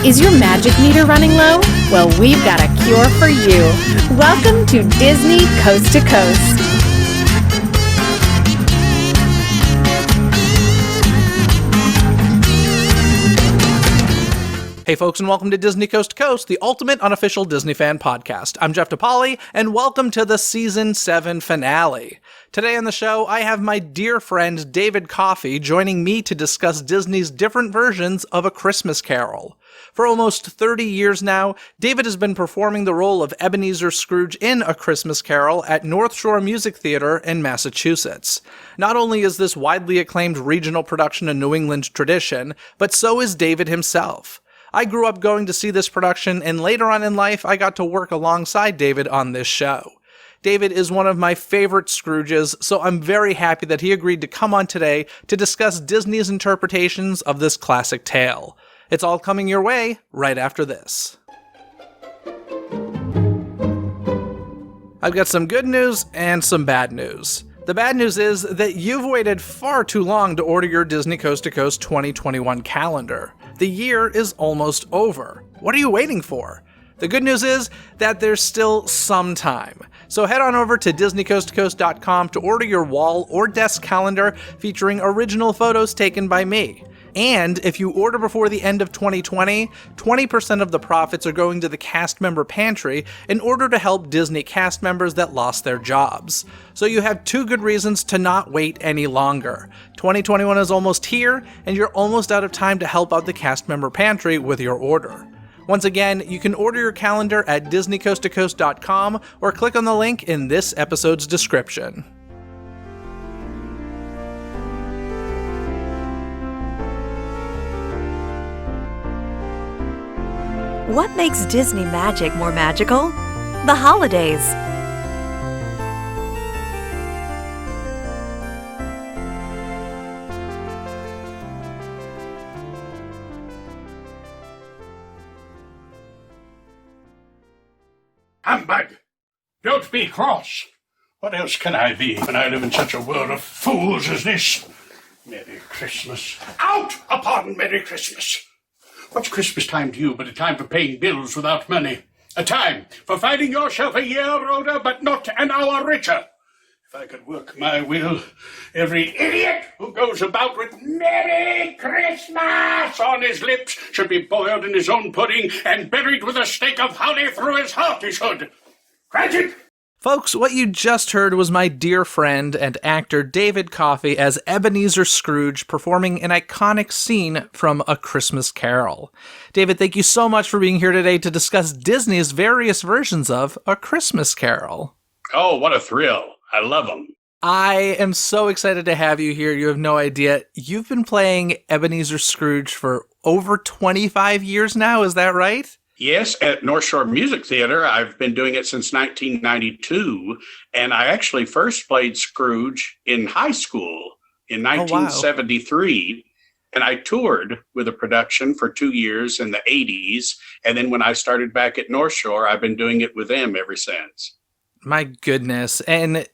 Is your magic meter running low? Well, we've got a cure for you. Welcome to Disney Coast to Coast. Hey folks, and welcome to Disney Coast to Coast, the ultimate unofficial Disney fan podcast. I'm Jeff DePauli, and welcome to the Season 7 finale. Today on the show, I have my dear friend David Coffey joining me to discuss Disney's different versions of A Christmas Carol. For almost 30 years now, David has been performing the role of Ebenezer Scrooge in A Christmas Carol at North Shore Music Theater in Massachusetts. Not only is this widely acclaimed regional production a New England tradition, but so is David himself. I grew up going to see this production, and later on in life, I got to work alongside David on this show. David is one of my favorite Scrooges, so I'm very happy that he agreed to come on today to discuss Disney's interpretations of this classic tale. It's all coming your way right after this. I've got some good news and some bad news. The bad news is that you've waited far too long to order your Disney Coast to Coast 2021 calendar. The year is almost over. What are you waiting for? The good news is that there's still some time. So head on over to DisneyCoastToCoast.com to order your wall or desk calendar featuring original photos taken by me. And if you order before the end of 2020, 20% of the profits are going to the cast member pantry in order to help Disney cast members that lost their jobs. So you have two good reasons to not wait any longer. 2021 is almost here, and you're almost out of time to help out the cast member pantry with your order. Once again, you can order your calendar at DisneyCoastToCoast.com or click on the link in this episode's description. What makes Disney magic more magical? The holidays. Humbug! Don't be cross. What else can I be when I live in such a world of fools as this? Merry Christmas. Out upon Merry Christmas! What's Christmas time to you but a time for paying bills without money? A time for finding yourself a year older but not an hour richer? If I could work my will, every idiot who goes about with Merry Christmas on his lips should be boiled in his own pudding and buried with a stake of holly through his heart, he should. Granted. Folks, what you just heard was my dear friend and actor David Coffey as Ebenezer Scrooge performing an iconic scene from A Christmas Carol. David, thank you so much for being here today to discuss Disney's various versions of A Christmas Carol. Oh, what a thrill. I love them. I am so excited to have you here. You have no idea. You've been playing Ebenezer Scrooge for over 25 years now, is that right? Yes, at North Shore Music Theater. I've been doing it since 1992, and I actually first played Scrooge in high school in 1973, and I toured with a production for 2 years in the 80s, and then when I started back at North Shore, I've been doing it with them ever since. My goodness, and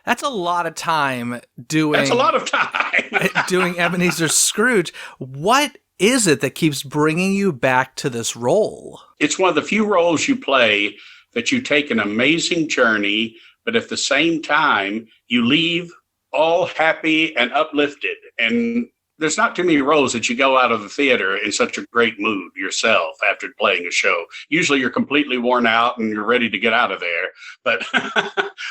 that's a lot of time doing... That's a lot of time! doing Ebenezer Scrooge. What is it that keeps bringing you back to this role? It's one of the few roles you play that you take an amazing journey, but at the same time, you leave all happy and uplifted. And there's not too many roles that you go out of the theater in such a great mood yourself after playing a show. Usually you're completely worn out and you're ready to get out of there. But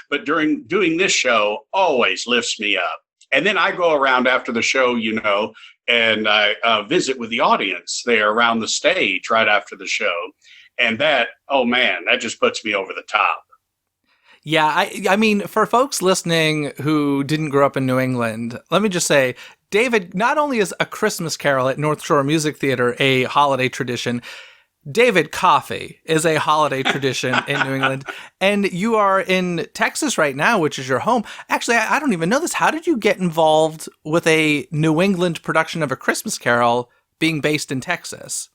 but during doing this show always lifts me up. And then I go around after the show, and I visit with the audience there around the stage right after the show. And that, oh man, that just puts me over the top. Yeah, I mean, for folks listening who didn't grow up in New England, let me just say, David, not only is A Christmas Carol at North Shore Music Theater a holiday tradition, David Coffey is a holiday tradition in New England, and you are in Texas right now, which is your home. Actually, I don't even know this. How did you get involved with a New England production of A Christmas Carol being based in Texas?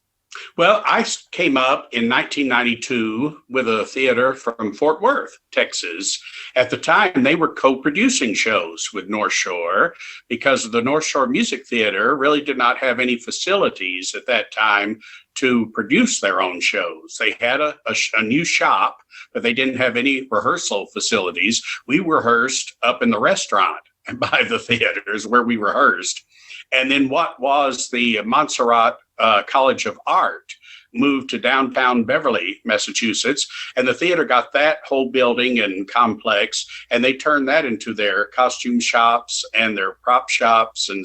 Well, came up in 1992 with a theater from Fort Worth, Texas. At the time, they were co-producing shows with North Shore because the North Shore Music Theater really did not have any facilities at that time to produce their own shows. They had a new shop, but they didn't have any rehearsal facilities. We rehearsed up in the restaurant by the theaters where we rehearsed. And then what was the Montserrat College of Art moved to downtown Beverly, Massachusetts, and the theater got that whole building and complex, and they turned that into their costume shops and their prop shops and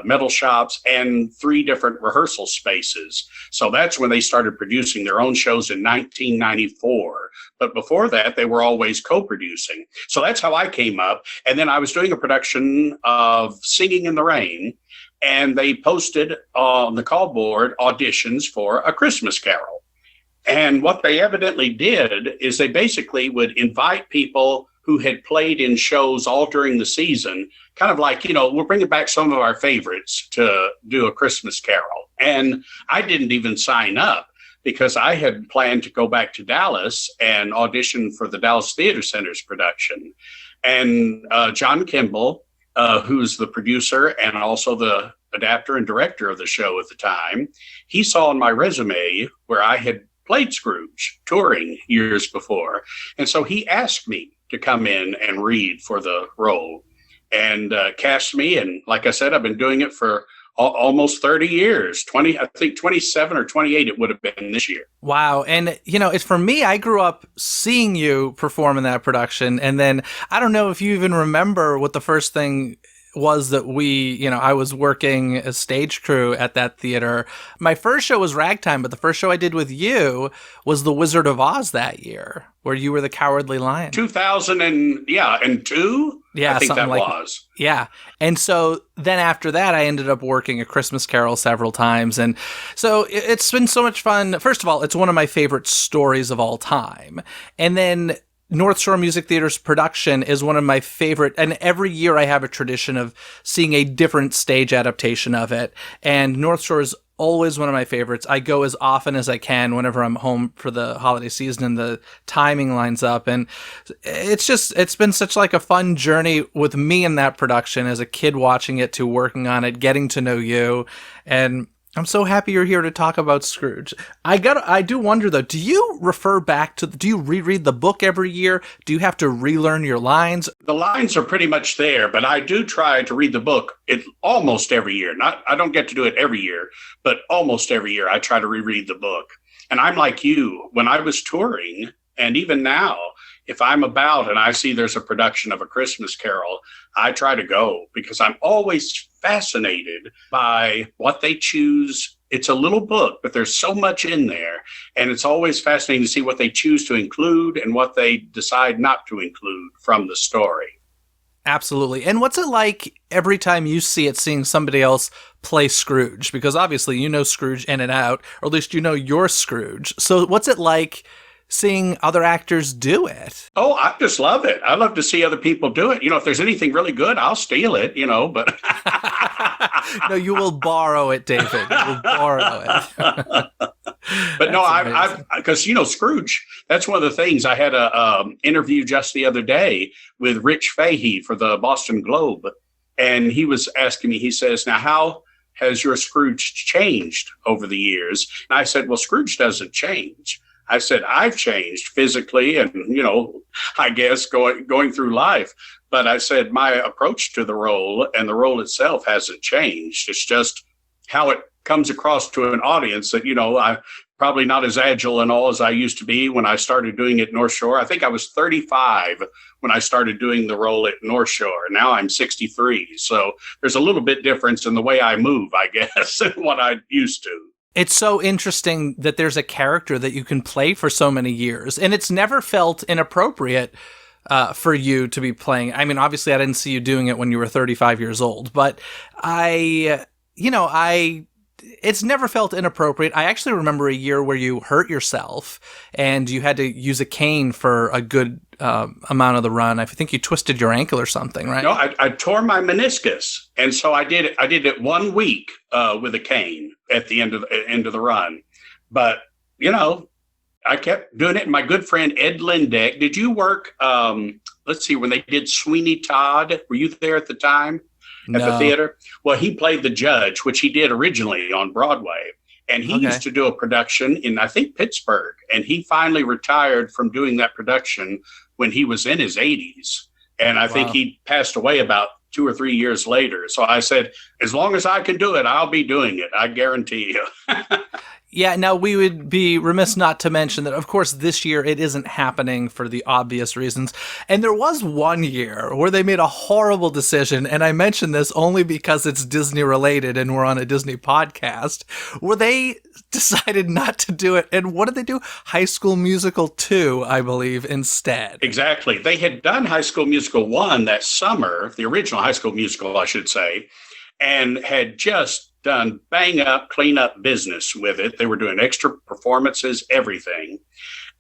metal shops and 3 different rehearsal spaces. So that's when they started producing their own shows in 1994. But before that, they were always co-producing. So that's how I came up. And then I was doing a production of Singing in the Rain, and they posted on the call board auditions for A Christmas Carol. And what they evidently did is they basically would invite people who had played in shows all during the season, kind of like, we're bringing back some of our favorites to do A Christmas Carol. And I didn't even sign up because I had planned to go back to Dallas and audition for the Dallas Theater Center's production. And John Kimball, who's the producer and also the adapter and director of the show at the time, he saw in my resume where I had played Scrooge touring years before. And so he asked me to come in and read for the role and cast me. And like I said, I've been doing it for almost 30 years, 27 or 28 it would have been this year. Wow. And, it's for me, I grew up seeing you perform in that production. And then I don't know if you even remember what the first thing was that I was working as stage crew at that theater. My first show was Ragtime, but the first show I did with you was The Wizard of Oz that year, where you were the Cowardly Lion. 2002? Yeah, I think that like, was. Yeah. And so then after that, I ended up working A Christmas Carol several times. And so it's been so much fun. First of all, it's one of my favorite stories of all time. And then North Shore Music Theater's production is one of my favorite, and every year I have a tradition of seeing a different stage adaptation of it. And North Shore is always one of my favorites. I go as often as I can whenever I'm home for the holiday season and the timing lines up. And it's been such like a fun journey with me in that production as a kid watching it to working on it, getting to know you. And I'm so happy you're here to talk about Scrooge. I do wonder though, do you reread the book every year? Do you have to relearn your lines? The lines are pretty much there, but I do try to read the book almost every year. I don't get to do it every year, but almost every year I try to reread the book. And I'm like you, when I was touring, and even now, if I'm about and I see there's a production of A Christmas Carol, I try to go because I'm always fascinated by what they choose. It's a little book, but there's so much in there. And it's always fascinating to see what they choose to include and what they decide not to include from the story. Absolutely. And what's it like every time you see it, seeing somebody else play Scrooge? Because obviously you know Scrooge in and out, or at least you know you're Scrooge. So what's it like seeing other actors do it? Oh, I just love it. I love to see other people do it. If there's anything really good, I'll steal it, but. No, you will borrow it, David. You will borrow it. But no, because, Scrooge, that's one of the things. I had a interview just the other day with Rich Fahey for the Boston Globe. And he was asking me, he says, now, how has your Scrooge changed over the years? And I said, well, Scrooge doesn't change. I said, I've changed physically and, I guess going through life. But I said, my approach to the role and the role itself hasn't changed. It's just how it comes across to an audience that, I'm probably not as agile and all as I used to be when I started doing it at North Shore. I think I was 35 when I started doing the role at North Shore. Now I'm 63. So there's a little bit difference in the way I move, I guess, than what I used to. It's so interesting that there's a character that you can play for so many years, and it's never felt inappropriate for you to be playing. I mean, obviously I didn't see you doing it when you were 35 years old, but it's never felt inappropriate. I actually remember a year where you hurt yourself and you had to use a cane for a good amount of the run. I think you twisted your ankle or something, right? No, I tore my meniscus. And so I did it 1 week with a cane at the end of the run. But, I kept doing it. And my good friend Ed Lindeck, did you work, let's see, when they did Sweeney Todd? Were you there at the time at the theater? Well, he played the judge, which he did originally on Broadway. And he used to do a production in, I think, Pittsburgh. And he finally retired from doing that production when he was in his 80s. And I think he passed away about 2 or 3 years later. So I said, as long as I can do it, I'll be doing it. I guarantee you. Yeah, now we would be remiss not to mention that, of course, this year it isn't happening for the obvious reasons. And there was one year where they made a horrible decision, and I mention this only because it's Disney related and we're on a Disney podcast, where they decided not to do it. And what did they do? High School Musical 2, I believe, instead. Exactly. They had done High School Musical 1 that summer, the original High School Musical, I should say, and had just done bang up, clean up business with it. They were doing extra performances, everything.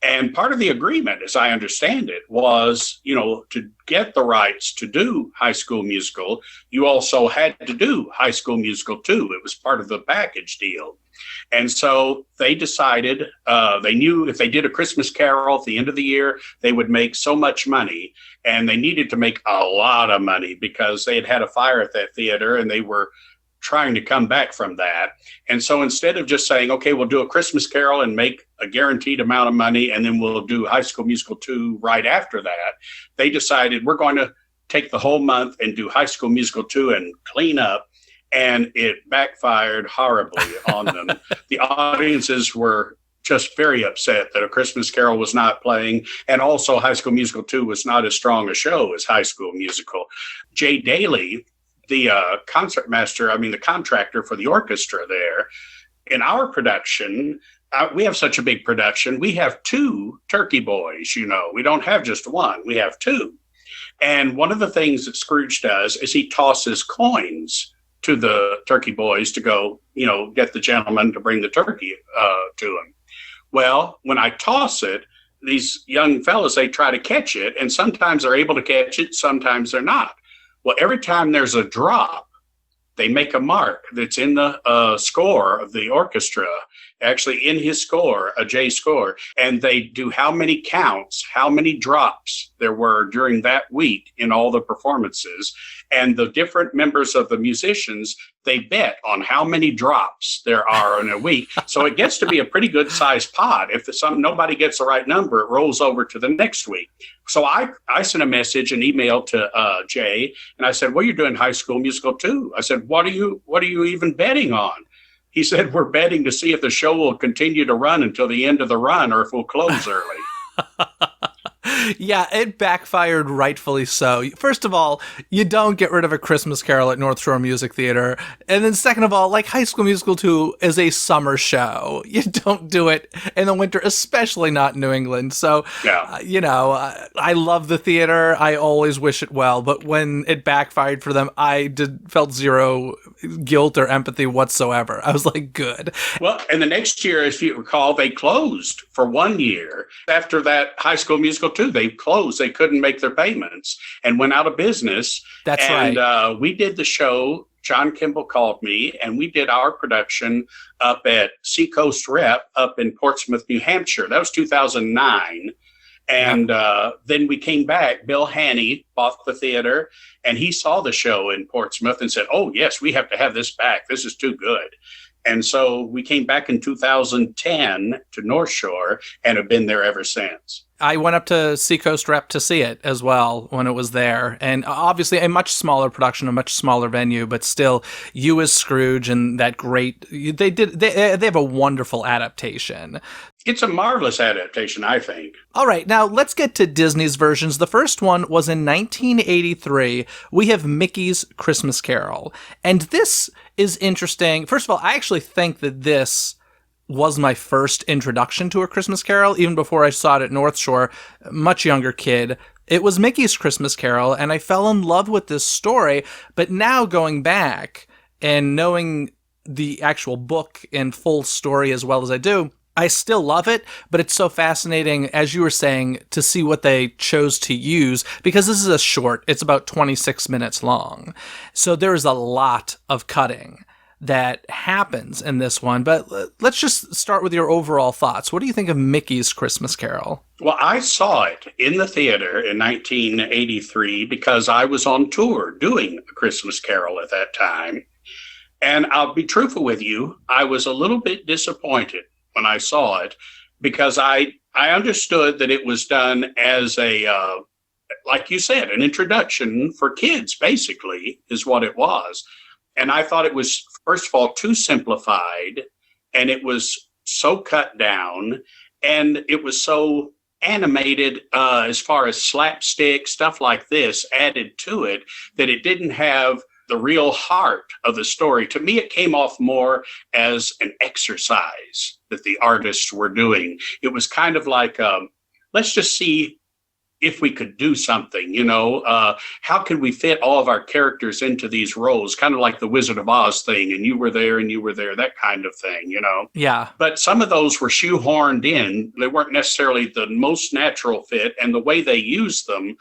And part of the agreement, as I understand it, was, to get the rights to do High School Musical, you also had to do High School Musical 2. It was part of the package deal. And so they decided, they knew if they did A Christmas Carol at the end of the year, they would make so much money. And they needed to make a lot of money because they had a fire at that theater and they were trying to come back from that. And so instead of just saying, okay, we'll do A Christmas Carol and make a guaranteed amount of money, and then we'll do High School Musical 2 right after that, they decided we're going to take the whole month and do High School Musical 2 and clean up. And it backfired horribly on them. The audiences were just very upset that A Christmas Carol was not playing. And also High School Musical 2 was not as strong a show as High School Musical. Jay Daly, the the contractor for the orchestra there, in our production, we have such a big production. We have 2 turkey boys, we don't have just one, we have 2. And one of the things that Scrooge does is he tosses coins to the turkey boys to go, get the gentleman to bring the turkey to him. Well, when I toss it, these young fellas, they try to catch it, and sometimes they're able to catch it, sometimes they're not. Well, every time there's a drop, they make a mark that's in the score of the orchestra, actually in his score, a J score, and they do how many counts, how many drops there were during that week in all the performances. And the different members of the musicians, they bet on how many drops there are in a week. So it gets to be a pretty good sized pot. If nobody gets the right number, it rolls over to the next week. So I sent a message, an email to Jay, and I said, well, you're doing High School Musical 2. I said, what are you even betting on? He said, we're betting to see if the show will continue to run until the end of the run or if we'll close early. Yeah, it backfired rightfully so. First of all, you don't get rid of A Christmas Carol at North Shore Music Theater. And then second of all, like High School Musical 2 is a summer show. You don't do it in the winter, especially not in New England. So, I love the theater. I always wish it well. But when it backfired for them, I felt zero guilt or empathy whatsoever. I was like, good. Well, and the next year, if you recall, they closed for 1 year. After that High School Musical 2, they closed. They couldn't make their payments and went out of business. That's right. And we did the show. John Kimball called me, and we did our production up at Seacoast Rep up in Portsmouth, New Hampshire. That was 2009. And then we came back. Bill Haney bought the theater, and he saw the show in Portsmouth and said, oh, yes, we have to have this back. This is too good. And so we came back in 2010 to North Shore and have been there ever since. I went up to Seacoast Rep to see it as well when it was there. And obviously a much smaller production, a much smaller venue, but still you as Scrooge and that great, they have a wonderful adaptation. It's a marvelous adaptation, I think. All right, now let's get to Disney's versions. The first one was in 1983. We have Mickey's Christmas Carol. And this is interesting. First of all, I actually think that this was my first introduction to A Christmas Carol, even before I saw it at North Shore, much younger kid. It was Mickey's Christmas Carol, and I fell in love with this story. But now going back and knowing the actual book and full story as well as I do, I still love it, but it's so fascinating, as you were saying, to see what they chose to use, because this is a short, it's about 26 minutes long. So there is a lot of cutting. that happens in this one. But let's just start with your overall thoughts. What do you think of Mickey's Christmas Carol? Well, I saw it in the theater in 1983 because I was on tour doing A Christmas Carol at that time. And I'll be truthful with you, I was a little bit disappointed when I saw it because I understood that it was done as a, like you said, an introduction for kids, basically, is what it was. And I thought it was, first of all, too simplified, and it was so cut down, and it was so animated as far as slapstick, stuff like this added to it, that it didn't have the real heart of the story. To me, it came off more as an exercise that the artists were doing. It was kind of like, let's just see if we could do something, how can we fit all of our characters into these roles, kind of like the Wizard of Oz thing, and you were there, that kind of thing, Yeah. But some of those were shoehorned in. They weren't necessarily the most natural fit, and the way they used them,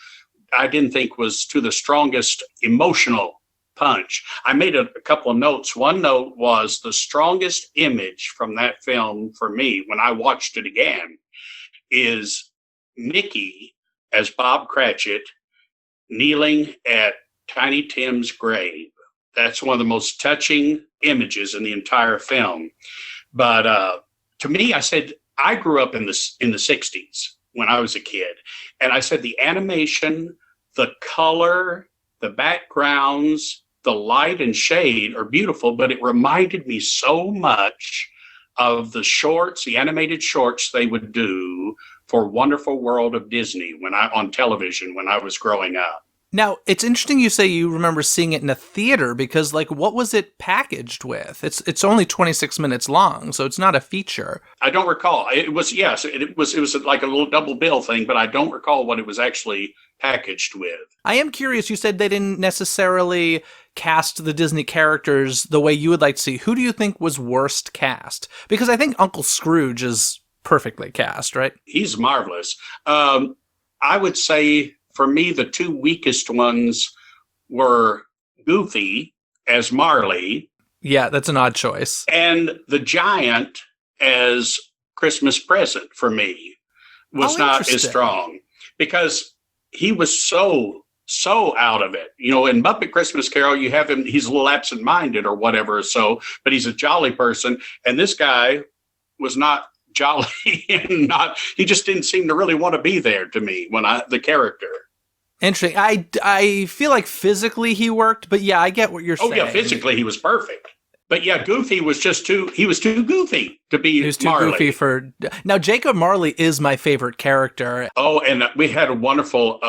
I didn't think was to the strongest emotional punch. I made a couple of notes. One note was the strongest image from that film for me when I watched it again is Mickey as Bob Cratchit kneeling at Tiny Tim's grave. That's one of the most touching images in the entire film. But to me, I said, I grew up in the 60s when I was a kid. And I said the animation, the color, the backgrounds, the light and shade are beautiful, but it reminded me so much of the animated shorts they would do for Wonderful World of Disney on television when I was growing up. Now, it's interesting you say you remember seeing it in a theater because, what was it packaged with? It's only 26 minutes long, so it's not a feature. I don't recall. It was like a little double bill thing, but I don't recall what it was actually packaged with. I am curious. You said they didn't necessarily cast the Disney characters the way you would like to see. Who do you think was worst cast? Because I think Uncle Scrooge is perfectly cast, right? He's marvelous. I would say for me, the two weakest ones were Goofy as Marley. Yeah, that's an odd choice. And the Giant as Christmas Present for me was not as strong because he was so out of it. In Muppet Christmas Carol, you have him, he's a little absent-minded or whatever, but he's a jolly person. And this guy was not jolly and he just didn't seem to really want to be there to me the character. Interesting. I feel like physically he worked, but yeah, I get what you're saying. Oh yeah, physically he was perfect. But yeah, Goofy was too goofy to be Marley. He was too goofy for... Now, Jacob Marley is my favorite character. Oh, and we had a wonderful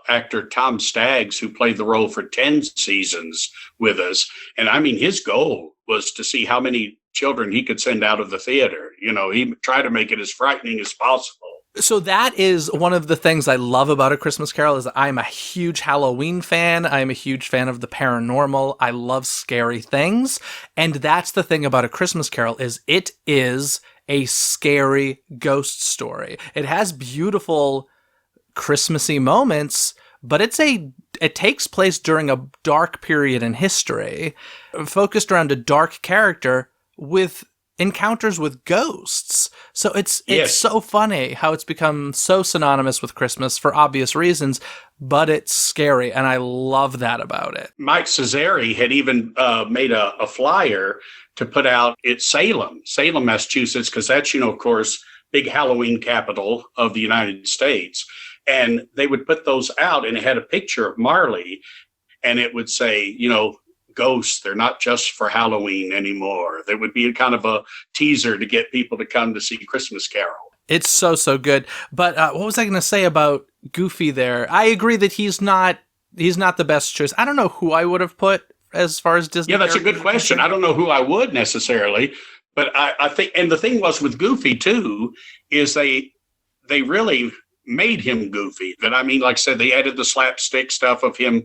actor, Tom Staggs, who played the role for 10 seasons with us. And I mean, his goal was to see how many children he could send out of the theater. He tried to make it as frightening as possible. So that is one of the things I love about A Christmas Carol is I'm a huge Halloween fan. I'm a huge fan of the paranormal. I love scary things. And that's the thing about A Christmas Carol is it is a scary ghost story. It has beautiful Christmassy moments, but it takes place during a dark period in history, focused around a dark character with encounters with ghosts. So it's so funny how it's become so synonymous with Christmas for obvious reasons, but it's scary, and I love that about it. Mike Cesare had even made a flyer to put out at Salem, Massachusetts, because that's, of course, big Halloween capital of the United States. And they would put those out, and it had a picture of Marley, and it would say, ghosts, they're not just for Halloween anymore. There would be a kind of a teaser to get people to come to see Christmas Carol. It's so good. But what was I going to say about Goofy there? I agree that he's not the best choice. I don't know who I would have put as far as Disney. Yeah, that's a good question. I don't know who I would necessarily, but I think, and the thing was with Goofy too, is they really made him goofy. That I mean, like I said, they added the slapstick stuff of him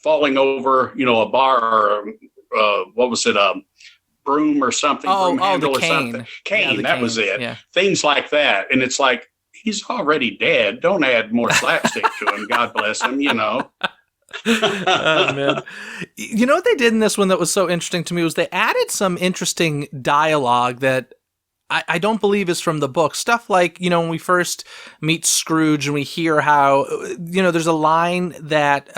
falling over, a bar or what was it, a broom or something, broom handle the or cane. something. Cane, that was it. Yeah. Things like that. And it's like, he's already dead. Don't add more slapstick to him. God bless him, Oh, man. You know what they did in this one that was so interesting to me was they added some interesting dialogue that I don't believe is from the book. Stuff like, when we first meet Scrooge and we hear how, there's a line that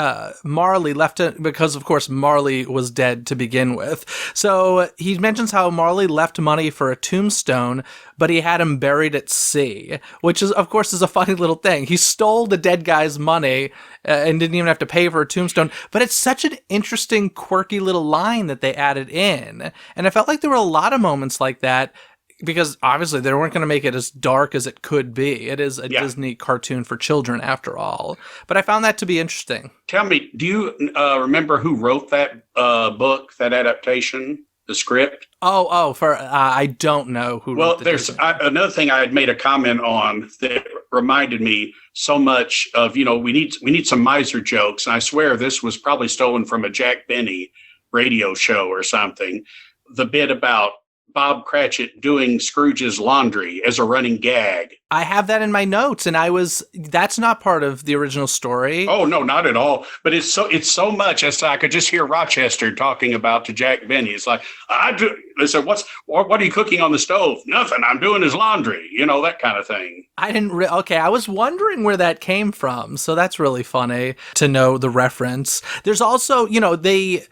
Marley left it because, of course, Marley was dead to begin with. So he mentions how Marley left money for a tombstone, but he had him buried at sea, which is, of course, is a funny little thing. He stole the dead guy's money and didn't even have to pay for a tombstone. But it's such an interesting, quirky little line that they added in. And I felt like there were a lot of moments like that, because obviously they weren't going to make it as dark as it could be. It is a Disney cartoon for children, after all. But I found that to be interesting. Tell me, do you remember who wrote that book, that adaptation, the script? I don't know who wrote the there's another thing I had made a comment on that reminded me so much of, we need some miser jokes. And I swear this was probably stolen from a Jack Benny radio show or something. The bit about Bob Cratchit doing Scrooge's laundry as a running gag. I have that in my notes, and that's not part of the original story. Oh, no, not at all. But it's so much as I could just hear Rochester talking about to Jack Benny. It's like, they said, what are you cooking on the stove? Nothing. I'm doing his laundry. That kind of thing. I was wondering where that came from. So that's really funny to know the reference. There's also, they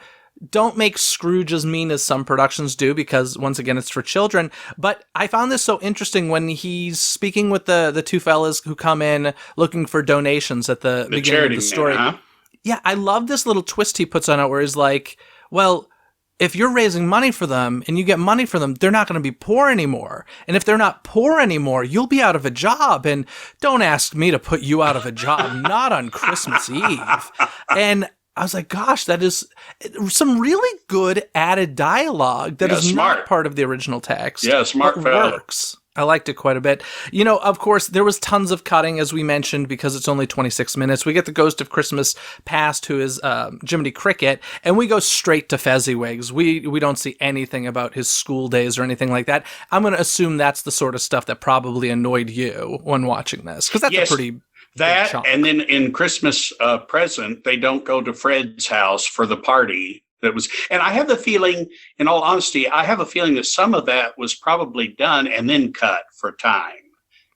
don't make Scrooge as mean as some productions do, because once again, it's for children. But I found this so interesting when he's speaking with the two fellas who come in looking for donations at the beginning of the story. Man, huh? Yeah, I love this little twist he puts on it where he's like, well, if you're raising money for them and you get money for them, they're not going to be poor anymore. And if they're not poor anymore, you'll be out of a job. And don't ask me to put you out of a job, not on Christmas Eve. And I was like, gosh, that is some really good added dialogue that is smart. Not part of the original text. Yeah, smart fella. Works. I liked it quite a bit. Of course, there was tons of cutting, as we mentioned, because it's only 26 minutes. We get the Ghost of Christmas Past, who is Jiminy Cricket, and we go straight to Fezziwigs. We don't see anything about his school days or anything like that. I'm going to assume that's the sort of stuff that probably annoyed you when watching this, because that's a pretty... That, and then in Christmas Present, they don't go to Fred's house for the party. And I have the feeling, in all honesty, that some of that was probably done and then cut for time.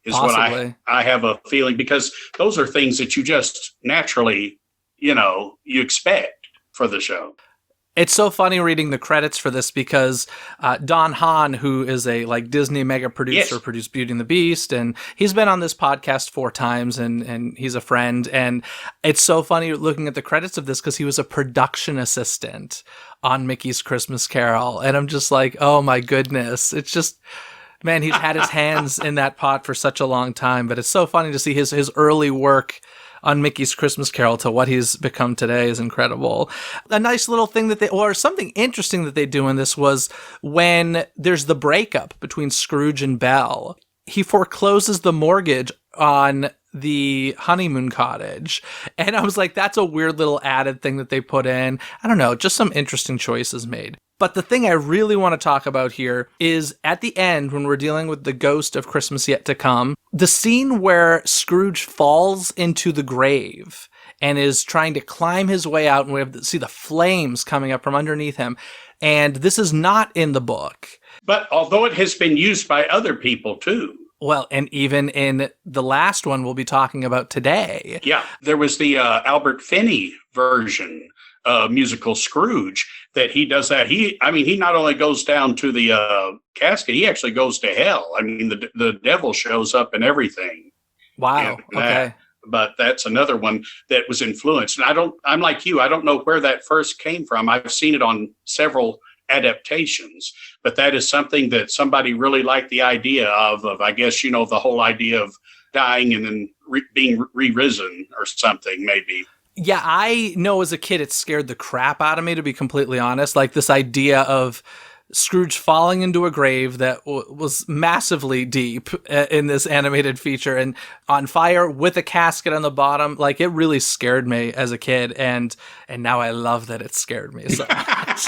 Is Possibly. What I have a feeling, because those are things that you just naturally, you expect for the show. It's so funny reading the credits for this because Don Hahn, who is a Disney mega producer, produced Beauty and the Beast, and he's been on this podcast 4 times, and he's a friend. And it's so funny looking at the credits of this because he was a production assistant on Mickey's Christmas Carol, and I'm just like, oh my goodness, it's just. Man, he's had his hands in that pot for such a long time, but it's so funny to see his early work on Mickey's Christmas Carol to what he's become today is incredible. A nice little thing or something interesting that they do in this was when there's the breakup between Scrooge and Belle, he forecloses the mortgage on the honeymoon cottage. And I was like, that's a weird little added thing that they put in. I don't know, just some interesting choices made. But the thing I really want to talk about here is at the end, when we're dealing with the Ghost of Christmas Yet to Come, the scene where Scrooge falls into the grave and is trying to climb his way out, and we have to see the flames coming up from underneath him. And this is not in the book. But although it has been used by other people too. Well, and even in the last one we'll be talking about today. Yeah, there was the Albert Finney version. Musical Scrooge, that he does that. He not only goes down to the casket, he actually goes to hell. I mean, the devil shows up and everything. Wow. Okay. But that's another one that was influenced. And I'm like you, I don't know where that first came from. I've seen it on several adaptations, but that is something that somebody really liked the idea of I guess, the whole idea of dying and then being re-risen or something, maybe. Yeah, I know as a kid it scared the crap out of me, to be completely honest. Like this idea of Scrooge falling into a grave that was massively deep in this animated feature and on fire with a casket on the bottom. Like it really scared me as a kid, and now I love that it scared me so much.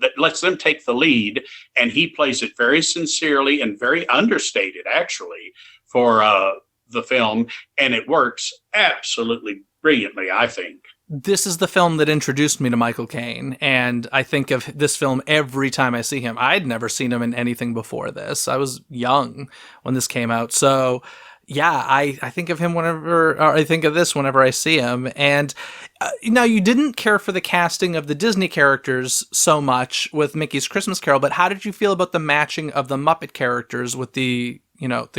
that lets them take the lead, and he plays it very sincerely and very understated, actually, for the film, and it works absolutely brilliantly, I think. This is the film that introduced me to Michael Caine, and I think of this film every time I see him. I'd never seen him in anything before this. I was young when this came out, so yeah, I think of him or I think of this whenever I see him. And now, you didn't care for the casting of the Disney characters so much with Mickey's Christmas Carol, but how did you feel about the matching of the Muppet characters with the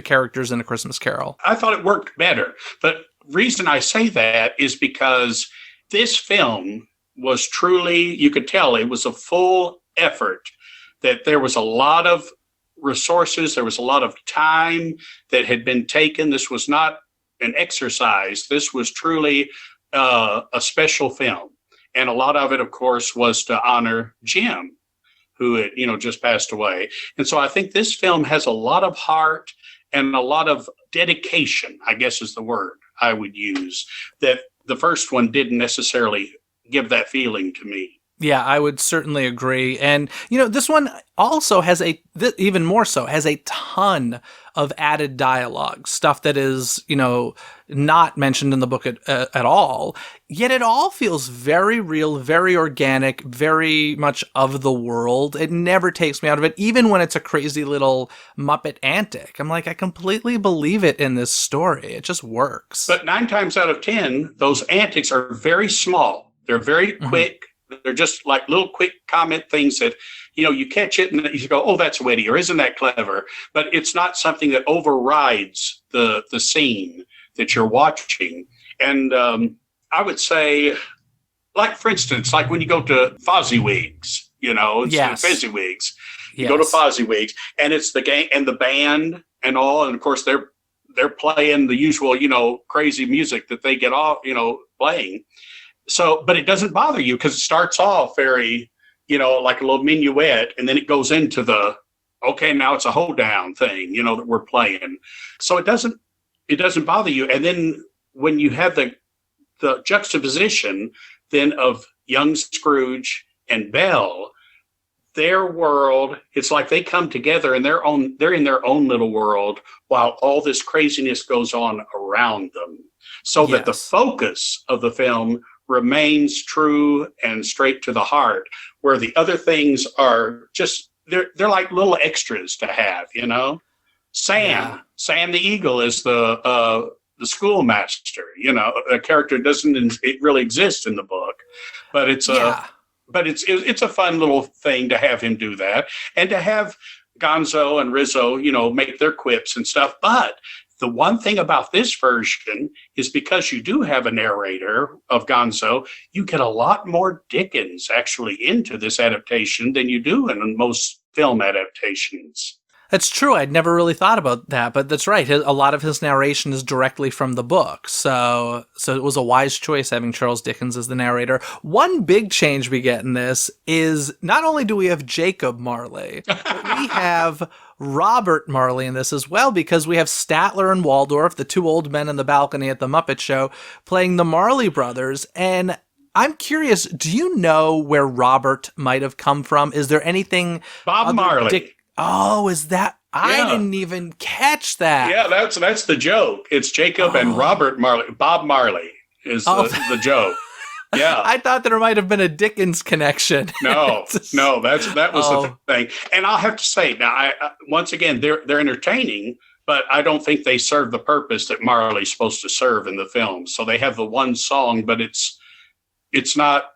characters in A Christmas Carol? I thought it worked better. The reason I say that is because this film was truly, you could tell it was a full effort, that there was a lot of resources, there was a lot of time that had been taken. This was not an exercise. This was truly a special film. And a lot of it, of course, was to honor Jim, who had, just passed away. And so I think this film has a lot of heart and a lot of dedication, I guess is the word I would use, that the first one didn't necessarily give that feeling to me. Yeah, I would certainly agree. And, this one also has even more so, has a ton of added dialogue, stuff that is, not mentioned in the book at all. Yet it all feels very real, very organic, very much of the world. It never takes me out of it, even when it's a crazy little Muppet antic. I'm like, I completely believe it in this story. It just works. But 9 times out of 10, those antics are very small. They're very quick. They're just like little quick comment things that, you catch it and you go, oh, that's witty, or isn't that clever? But it's not something that overrides the scene that you're watching. And I would say, like, for instance, like when you go to Fozziwigs, instead of Fezziwigs, you go to Fozziwigs, and it's the gang and the band and all. And of course, they're playing the usual, crazy music that they get off, playing. So, but it doesn't bother you because it starts off very, like a little minuet, and then it goes into okay, now it's a hoedown thing, that we're playing. So it doesn't bother you. And then when you have the juxtaposition then of young Scrooge and Belle, their world, it's like they come together and they're in their own little world while all this craziness goes on around them. So that the focus of the film remains true and straight to the heart, where the other things are just, they're like little extras to have, Sam the Eagle is the schoolmaster, a character doesn't really exist in the book, but it's it's a fun little thing to have him do that, and to have Gonzo and Rizzo, make their quips and stuff. But the one thing about this version is because you do have a narrator of Gonzo, you get a lot more Dickens actually into this adaptation than you do in most film adaptations. That's true. I'd never really thought about that, but that's right. A lot of his narration is directly from the book. So it was a wise choice having Charles Dickens as the narrator. One big change we get in this is not only do we have Jacob Marley, but we have Robert Marley in this as well, because we have Statler and Waldorf, the two old men in the balcony at the Muppet Show, playing the Marley brothers. And I'm curious, do you know where Robert might have come from? Is there anything? Bob Marley. Oh, is that? I didn't even catch that. Yeah, that's the joke. It's Jacob and Robert Marley. Bob Marley is the joke. Yeah. I thought there might have been a Dickens connection. No, that was the thing. And I'll have to say, now, once again, they're entertaining, but I don't think they serve the purpose that Marley's supposed to serve in the film. So they have the one song, but it's not,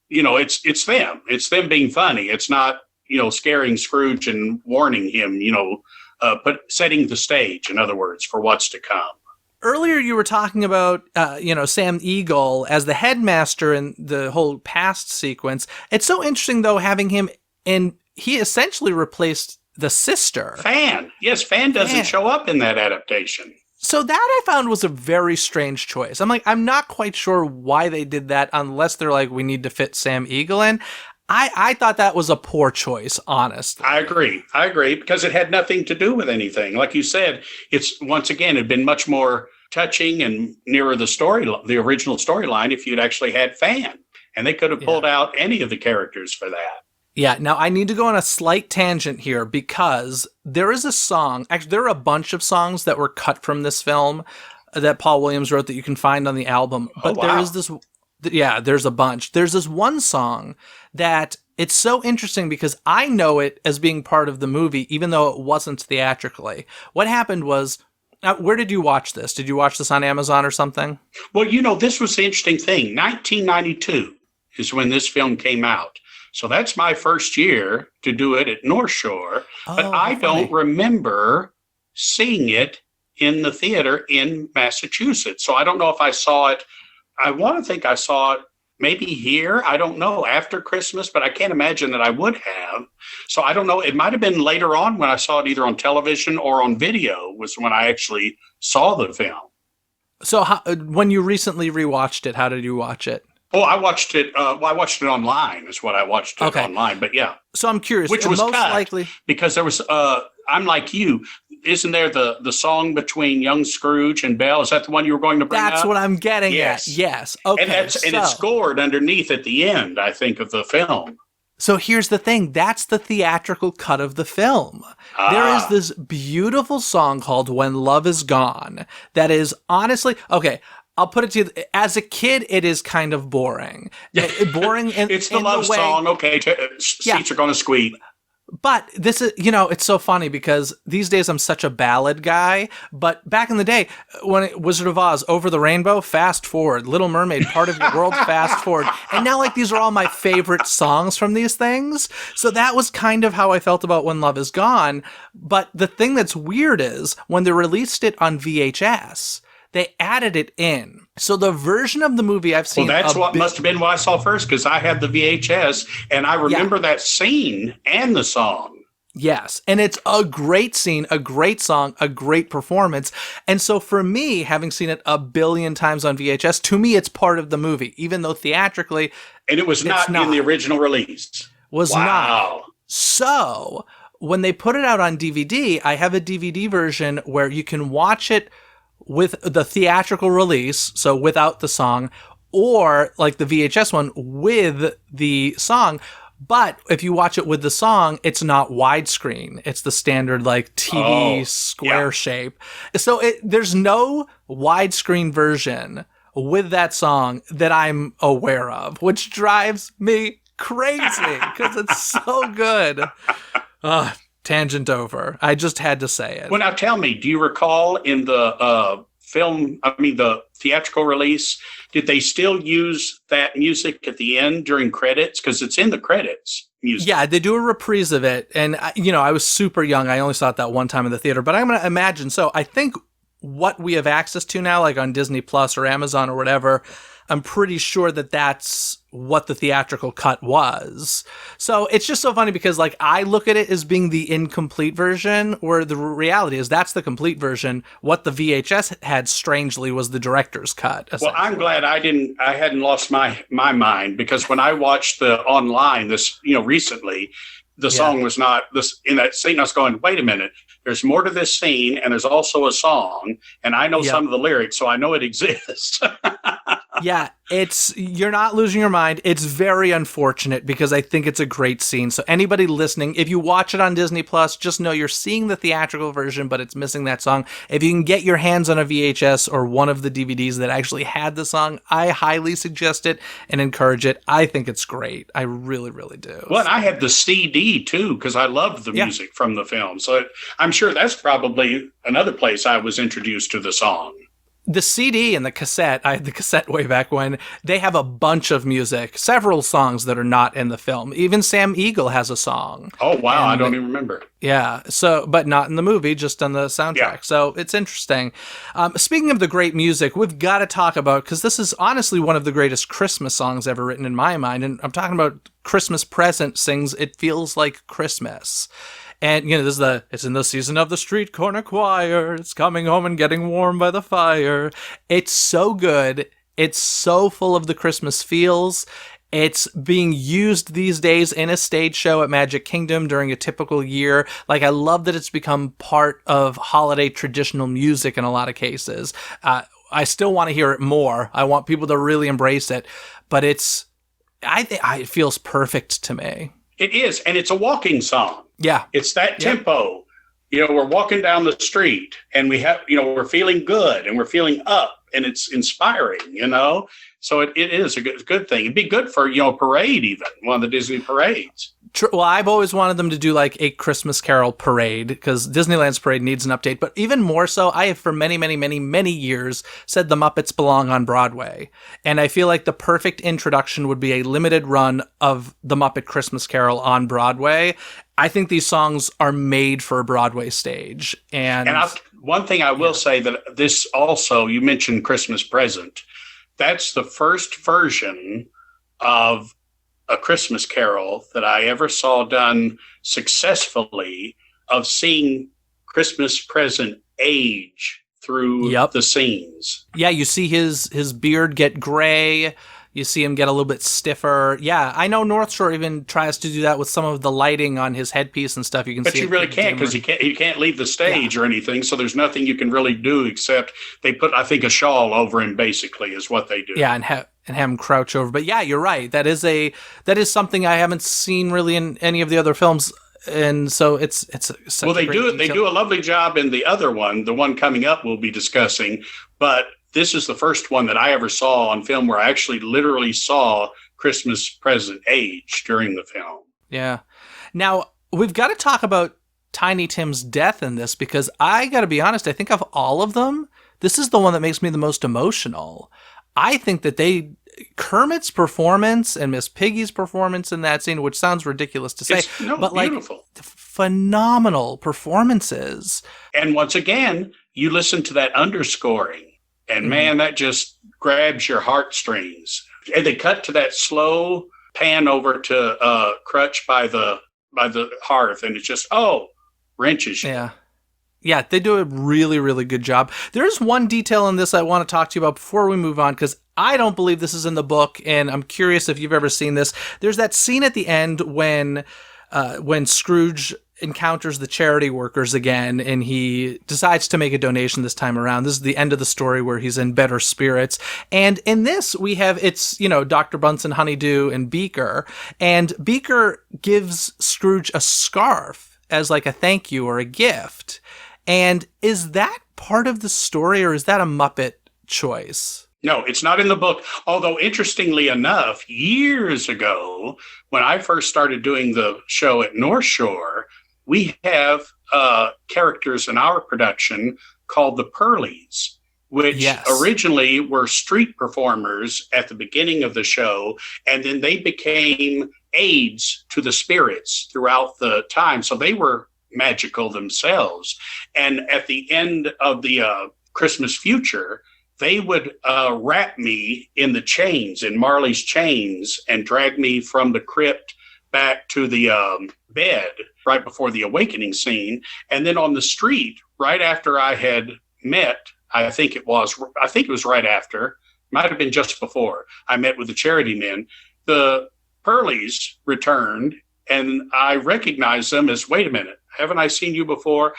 it's them. It's them being funny. It's not, scaring Scrooge and warning him, but setting the stage, in other words, for what's to come. Earlier, you were talking about, Sam Eagle as the headmaster in the whole past sequence. It's so interesting, though, having him he essentially replaced the sister. Fan. Yes, Fan doesn't show up in that adaptation. So that I found was a very strange choice. I'm not quite sure why they did that, unless they're like, we need to fit Sam Eagle in. I thought that was a poor choice, honestly. I agree, because it had nothing to do with anything. Like you said, it's, once again, it had been much more touching and nearer the original storyline if you'd actually had Fan. And they could have pulled out any of the characters for that. Yeah, now I need to go on a slight tangent here because there is a song, actually there are a bunch of songs that were cut from this film that Paul Williams wrote that you can find on the album. But there is this, there's a bunch. There's this one song that it's so interesting because I know it as being part of the movie, even though it wasn't theatrically. What happened was, where did you watch this? Did you watch this on Amazon or something? Well, this was the interesting thing. 1992 is when this film came out. So that's my first year to do it at North Shore, but I don't remember seeing it in the theater in Massachusetts. So I don't know if I saw it. I want to think I saw it maybe here. I don't know, after Christmas, but I can't imagine that I would have. So I don't know. It might have been later on when I saw it either on television or on video was when I actually saw the film. So when you recently rewatched it, how did you watch it? Oh, I watched it. I watched it online. Is what I watched it online. But yeah. So I'm curious. Which was most cut likely because there was. I'm like you. Isn't there the song between young Scrooge and Belle? Is that the one you were going to bring up? That's what I'm getting at. Yes. Okay. And it's scored underneath at the end, I think, of the film. So here's the thing. That's the theatrical cut of the film. There is this beautiful song called When Love Is Gone that is honestly, okay, I'll put it to you, as a kid, it is kind of boring. Boring in It's the in love the way, song. Okay, seats are going to squeak. But this is, it's so funny because these days I'm such a ballad guy. But back in the day, when Wizard of Oz, Over the Rainbow, fast forward. Little Mermaid, Part of Your World, fast forward. And now, these are all my favorite songs from these things. So that was kind of how I felt about When Love Is Gone. But the thing that's weird is when they released it on VHS, they added it in. So the version of the movie I've seen. Well, that's what must have been what I saw first because I had the VHS and I remember that scene and the song. Yes. And it's a great scene, a great song, a great performance. And so for me, having seen it a billion times on VHS, to me, it's part of the movie, even though theatrically. And it was not in the original release. Was not. So when they put it out on DVD, I have a DVD version where you can watch it with the theatrical release, so without the song, or like the VHS one with the song. But if you watch it with the song, it's not widescreen. It's the standard TV square shape. So there's no widescreen version with that song that I'm aware of, which drives me crazy because it's so good. Tangent over. I just had to say it. Well, now tell me, do you recall in the the theatrical release, did they still use that music at the end during credits? Because it's in the credits. Music. Yeah, they do a reprise of it. And, I was super young. I only saw it that one time in the theater. But I'm going to imagine. So I think what we have access to now, like on Disney Plus or Amazon or whatever, I'm pretty sure that that's what the theatrical cut was. So it's just so funny because I look at it as being the incomplete version, where the reality is that's the complete version. What the VHS had strangely was the director's cut. Well, I'm glad I hadn't lost my mind because when I watched the online this, recently, the song was not this in that scene. I was going, wait a minute. There's more to this scene, and there's also a song, and I know some of the lyrics, so I know it exists. Yeah, you're not losing your mind. It's very unfortunate because I think it's a great scene. So anybody listening, if you watch it on Disney Plus, just know you're seeing the theatrical version, but it's missing that song. If you can get your hands on a VHS or one of the DVDs that actually had the song, I highly suggest it and encourage it. I think it's great. I really, really do. Well, I had the CD too because I loved the music from the film. So I'm sure that's probably another place I was introduced to the song. The CD and the cassette, I had the cassette way back when, they have a bunch of music, several songs that are not in the film. Even Sam Eagle has a song. Oh, wow. I don't even remember. Yeah. So, but not in the movie, just on the soundtrack. Yeah. So it's interesting. Speaking of the great music, we've got to talk about, because this is honestly one of the greatest Christmas songs ever written in my mind. And I'm talking about Christmas Present sings It Feels Like Christmas. And, it's in the season of the street corner choir. It's coming home and getting warm by the fire. It's so good. It's so full of the Christmas feels. It's being used these days in a stage show at Magic Kingdom during a typical year. I love that it's become part of holiday traditional music in a lot of cases. I still want to hear it more. I want people to really embrace it. But it feels perfect to me. It is, and it's a walking song. Yeah. It's that tempo. We're walking down the street and we're feeling good and we're feeling up and it's inspiring, So it is a good thing. It'd be good for, a parade even, one of the Disney parades. Well, I've always wanted them to do like a Christmas Carol parade because Disneyland's parade needs an update. But even more so, I have for many, many, many, many years said the Muppets belong on Broadway. And I feel like the perfect introduction would be a limited run of the Muppet Christmas Carol on Broadway. I think these songs are made for a Broadway stage. And one thing I will say that this also, you mentioned Christmas Present. That's the first version of a Christmas Carol that I ever saw done successfully, of seeing Christmas Present age through the scenes. Yeah, you see his beard get gray. You see him get a little bit stiffer. Yeah, I know North Shore even tries to do that with some of the lighting on his headpiece and stuff. You can but see, you really can't, because you can't leave the stage or anything. So there's nothing you can really do except they put, I think, a shawl over him. Basically, is what they do. Yeah, and have him crouch over. But yeah, you're right. That is something I haven't seen really in any of the other films. And so it's such they do a lovely job in the other one. The one coming up we'll be discussing, but this is the first one that I ever saw on film where I actually literally saw Christmas Present age during the film. Yeah. Now, we've got to talk about Tiny Tim's death in this, because I got to be honest, I think of all of them, this is the one that makes me the most emotional. I think that Kermit's performance and Miss Piggy's performance in that scene, which sounds ridiculous to say, but beautiful. Phenomenal performances. And once again, you listen to that underscoring. And man, that just grabs your heartstrings. And they cut to that slow pan over to Crutch by the hearth, and it's just wrenches you. Yeah, they do a really, really good job. There's one detail in this I want to talk to you about before we move on, because I don't believe this is in the book, and I'm curious if you've ever seen this. There's that scene at the end when Scrooge encounters the charity workers again, and he decides to make a donation this time around. This is the end of the story where he's in better spirits. And in this, we have, Dr. Bunsen, Honeydew, and Beaker. And Beaker gives Scrooge a scarf as like a thank you or a gift. And is that part of the story, or is that a Muppet choice? No, it's not in the book. Although, interestingly enough, years ago, when I first started doing the show at North Shore, we have characters in our production called the Pearlies, which originally were street performers at the beginning of the show, and then they became aids to the spirits throughout the time. So they were magical themselves. And at the end of the Christmas Future, they would wrap me in the chains, in Marley's chains, and drag me from the crypt back to the bed right before the awakening scene. And then on the street, right after I had met, I think it was right after, might have been just before, I met with the charity men, the Pearlies returned, and I recognized them as, wait a minute, haven't I seen you before?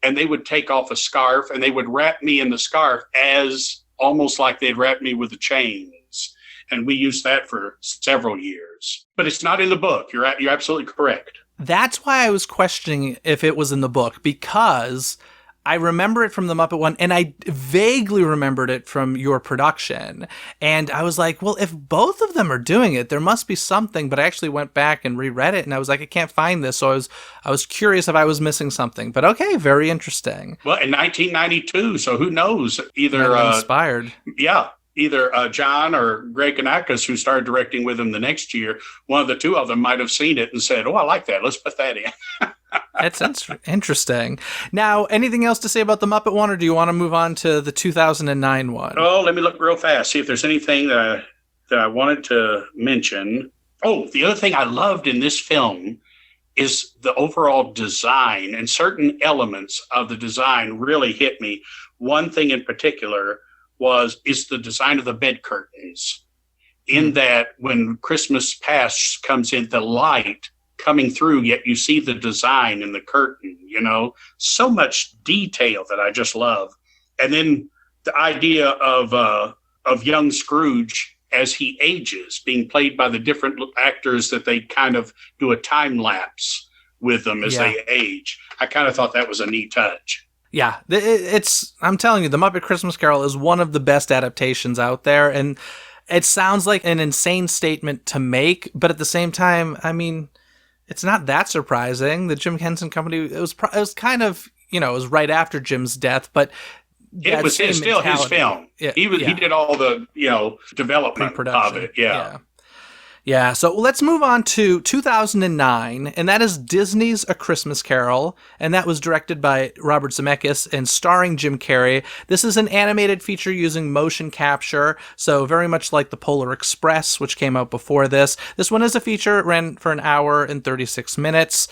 And they would take off a scarf, and they would wrap me in the scarf as almost like they'd wrap me with the chains. And we used that for several years. But it's not in the book. You're absolutely correct. That's why I was questioning if it was in the book, because I remember it from the Muppet one, and I vaguely remembered it from your production. And I was like, well, if both of them are doing it, there must be something. But I actually went back and reread it, and I was like, I can't find this. So I was curious if I was missing something. But okay, very interesting. Well, in 1992, so who knows? Either inspired. Yeah. Either John or Greg Kanakis, who started directing with him the next year, one of the two of them might have seen it and said, I like that. Let's put that in. That's interesting. Now, anything else to say about the Muppet one, or do you want to move on to the 2009 one? Oh, let me look real fast, see if there's anything that I wanted to mention. Oh, the other thing I loved in this film is the overall design, and certain elements of the design really hit me. One thing in particular is the design of the bed curtains, in that when Christmas Past comes in, the light coming through, yet you see the design in the curtain, so much detail that I just love. And then the idea of young Scrooge as he ages, being played by the different actors that they kind of do a time lapse with them as they age. I kind of thought that was a neat touch. Yeah, I'm telling you, The Muppet Christmas Carol is one of the best adaptations out there, and it sounds like an insane statement to make, but at the same time, I mean, it's not that surprising. The Jim Henson Company, it was kind of, it was right after Jim's death, but it was still his film. He did all the, development of it. Yeah, so let's move on to 2009, and that is Disney's A Christmas Carol, and that was directed by Robert Zemeckis and starring Jim Carrey. This is an animated feature using motion capture, so very much like The Polar Express, which came out before this. This one is a feature, it ran for an hour and 36 minutes.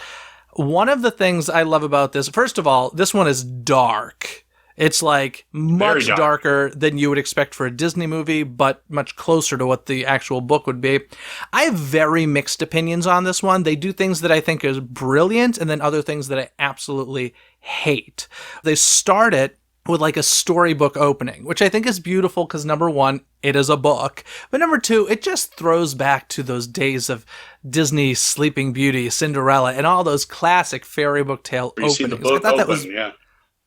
One of the things I love about this, first of all, this one is dark. It's like much darker than you would expect for a Disney movie, but much closer to what the actual book would be. I have very mixed opinions on this one. They do things that I think is brilliant and then other things that I absolutely hate. They start it with like a storybook opening, which I think is beautiful because number one, it is a book. But number two, it just throws back to those days of Disney Sleeping Beauty, Cinderella, and all those classic fairy book tale openings. See the book open,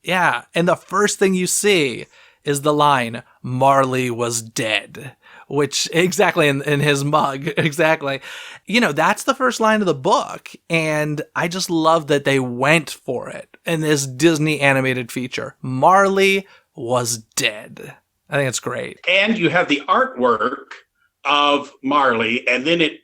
Yeah, and the first thing you see is the line, Marley was dead, which exactly in his mug, exactly. That's the first line of the book, and I just love that they went for it in this Disney animated feature. Marley was dead. I think it's great. And you have the artwork of Marley, and then it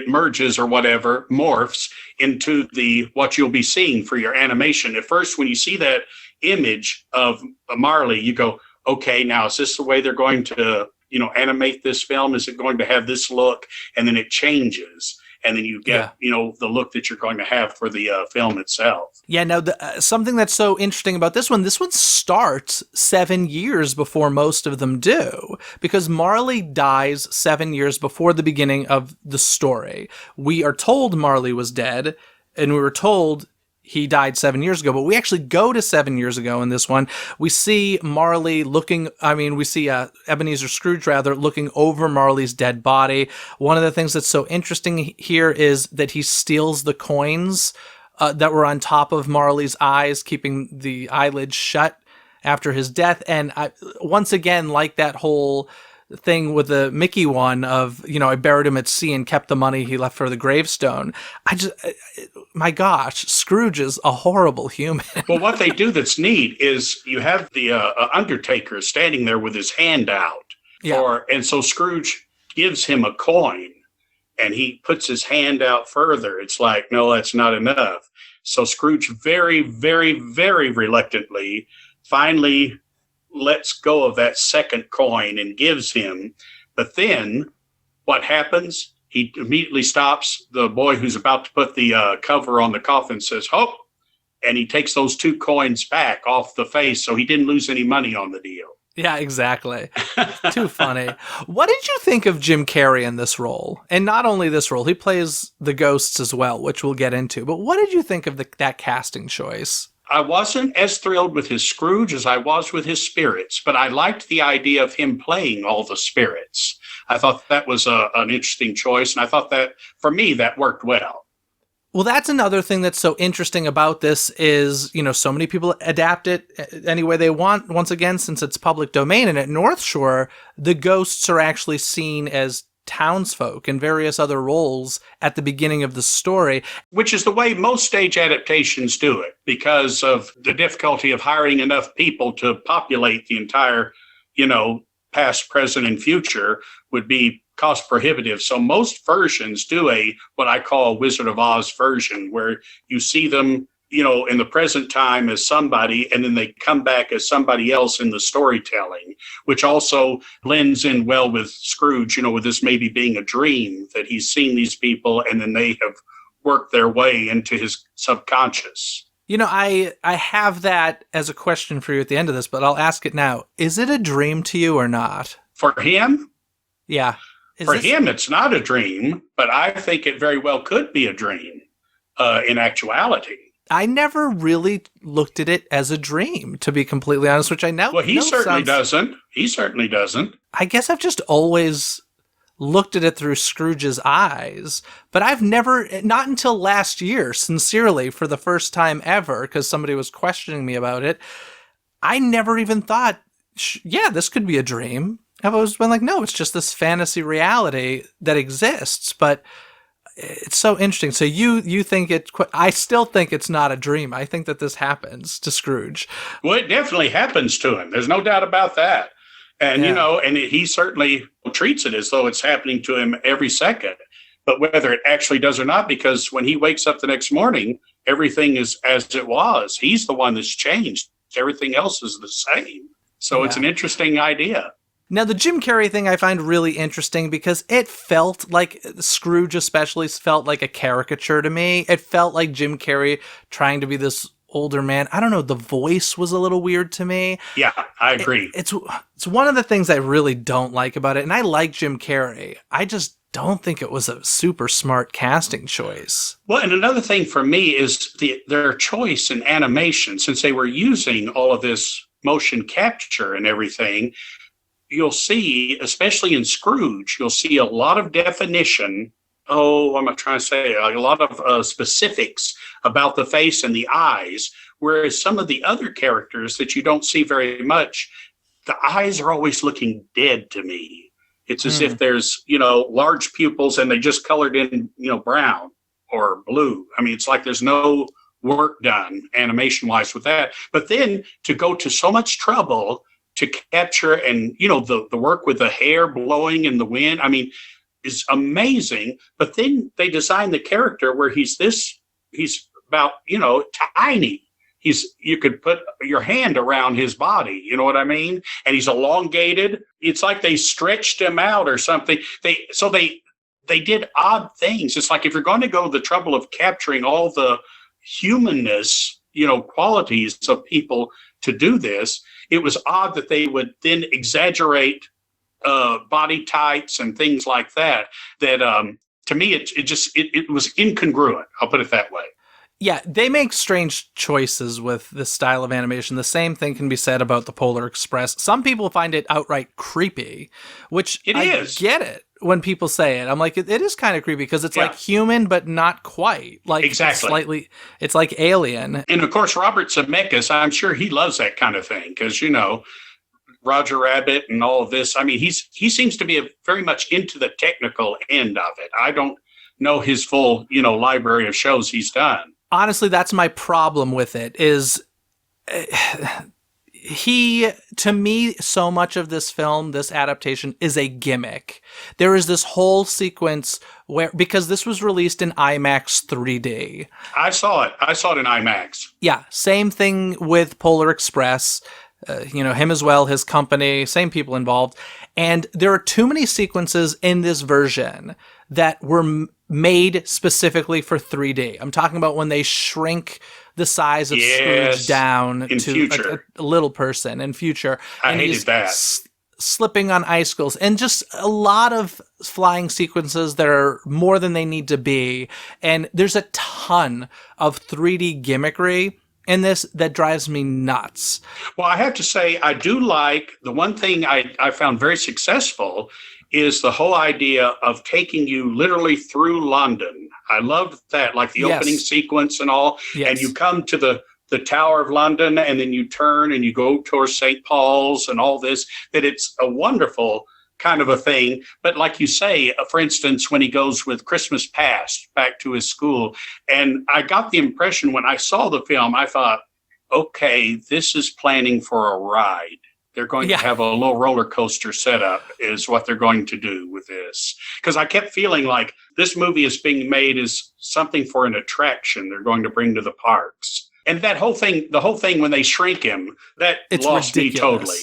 merges or whatever, morphs into what you'll be seeing for your animation. At first, when you see that image of Marley, you go, okay, now is this the way they're going to, animate this film? Is it going to have this look? And then it changes. And then you get, the look that you're going to have for the film itself. Yeah, now something that's so interesting about this one starts 7 years before most of them do, because Marley dies 7 years before the beginning of the story. We are told Marley was dead, and we were told he died 7 years ago, but we actually go to 7 years ago in this one. We see Marley Ebenezer Scrooge looking over Marley's dead body. One of the things that's so interesting here is that he steals the coins that were on top of Marley's eyes, keeping the eyelids shut after his death. And once again, like that whole thing with the Mickey one of, I buried him at sea and kept the money he left for the gravestone. My gosh, Scrooge is a horrible human. Well, what they do that's neat is you have the Undertaker standing there with his hand out. Yeah. And so Scrooge gives him a coin and he puts his hand out further. It's like, no, that's not enough. So Scrooge very, very, very reluctantly finally lets go of that second coin and gives him. But then what happens? He immediately stops the boy who's about to put the cover on the coffin, says, "Hope," and he takes those 2 coins back off the face, so he didn't lose any money on the deal. Yeah, exactly. Too funny. What did you think of Jim Carrey in this role? And not only this role, he plays the ghosts as well, which we'll get into. But what did you think of that casting choice? I wasn't as thrilled with his Scrooge as I was with his spirits, but I liked the idea of him playing all the spirits. I thought that was an interesting choice, and I thought that, for me, that worked well. Well, that's another thing that's so interesting about this is, so many people adapt it any way they want, once again, since it's public domain. And at North Shore, the ghosts are actually seen as townsfolk and various other roles at the beginning of the story. Which is the way most stage adaptations do it, because of the difficulty of hiring enough people to populate the entire, past, present, and future would be cost prohibitive. So most versions do what I call a Wizard of Oz version, where you see them, in the present time as somebody, and then they come back as somebody else in the storytelling, which also blends in well with Scrooge, with this maybe being a dream that he's seen these people and then they have worked their way into his subconscious. I have that as a question for you at the end of this, but I'll ask it now. Is it a dream to you or not? For him? Yeah. For him, it's not a dream, but I think it very well could be a dream in actuality. I never really looked at it as a dream, to be completely honest, which I know. Well, he certainly doesn't. He certainly doesn't. I guess I've just always looked at it through Scrooge's eyes, but I've never, not until last year, sincerely, for the first time ever, because somebody was questioning me about it, I never even thought, yeah, this could be a dream. I've always been like, no, it's just this fantasy reality that exists, but it's so interesting. So you think I still think it's not a dream. I think that this happens to Scrooge. Well, it definitely happens to him. There's no doubt about that. And, he certainly treats it as though it's happening to him every second. But whether it actually does or not, because when he wakes up the next morning, everything is as it was. He's the one that's changed. Everything else is the same. So it's an interesting idea. Now, the Jim Carrey thing I find really interesting because it felt like, Scrooge especially felt like a caricature to me. It felt like Jim Carrey trying to be this older man. I don't know, the voice was a little weird to me. Yeah, I agree. It's one of the things I really don't like about it, and I like Jim Carrey. I just don't think it was a super smart casting choice. Well, and another thing for me is their choice in animation, since they were using all of this motion capture and everything. You'll see, especially in Scrooge, you'll see a lot of definition. Oh, what am I trying to say? A lot of specifics about the face and the eyes, whereas some of the other characters that you don't see very much, the eyes are always looking dead to me. It's as if there's, large pupils and they just colored in, brown or blue. I mean, it's like there's no work done animation-wise with that. But then to go to so much trouble to capture and, the work with the hair blowing in the wind, I mean, is amazing. But then they designed the character where he's about, tiny. You could put your hand around his body, you know what I mean? And he's elongated. It's like they stretched him out or something. They did odd things. It's like if you're going to go the trouble of capturing all the humanness, qualities of people to do this, it was odd that they would then exaggerate body types and things like that. That to me, it was incongruent. I'll put it that way. Yeah, they make strange choices with this style of animation. The same thing can be said about the Polar Express. Some people find it outright creepy, which I get it when people say it. I'm like, it is kind of creepy because it's like human, but not quite. Like exactly. It's like Alien. And of course, Robert Zemeckis, I'm sure he loves that kind of thing because, Roger Rabbit and all of this. I mean, he seems to be very much into the technical end of it. I don't know his full, library of shows he's done. Honestly, that's my problem with it is to me, so much of this film, this adaptation is a gimmick. There is this whole sequence because this was released in IMAX 3D. I saw it in IMAX. Yeah. Same thing with Polar Express. Him as well, his company, same people involved. And there are too many sequences in this version that were made specifically for 3D. I'm talking about when they shrink the size of Scrooge down to a little person in future. I hated that. Slipping on icicles and just a lot of flying sequences that are more than they need to be. And there's a ton of 3D gimmickry in this that drives me nuts. Well, I have to say, I do like the one thing I found very successful is the whole idea of taking you literally through London. I loved that, like the opening sequence and all. Yes. And you come to the Tower of London and then you turn and you go towards St. Paul's and all this, that it's a wonderful kind of a thing. But like you say, for instance, when he goes with Christmas Past back to his school, and I got the impression when I saw the film, I thought, okay, this is planning for a ride. They're going to have a little roller coaster setup is what they're going to do with this. Because I kept feeling like this movie is being made as something for an attraction they're going to bring to the parks. And that whole thing, the whole thing when they shrink him, it's lost ridiculous. Me totally.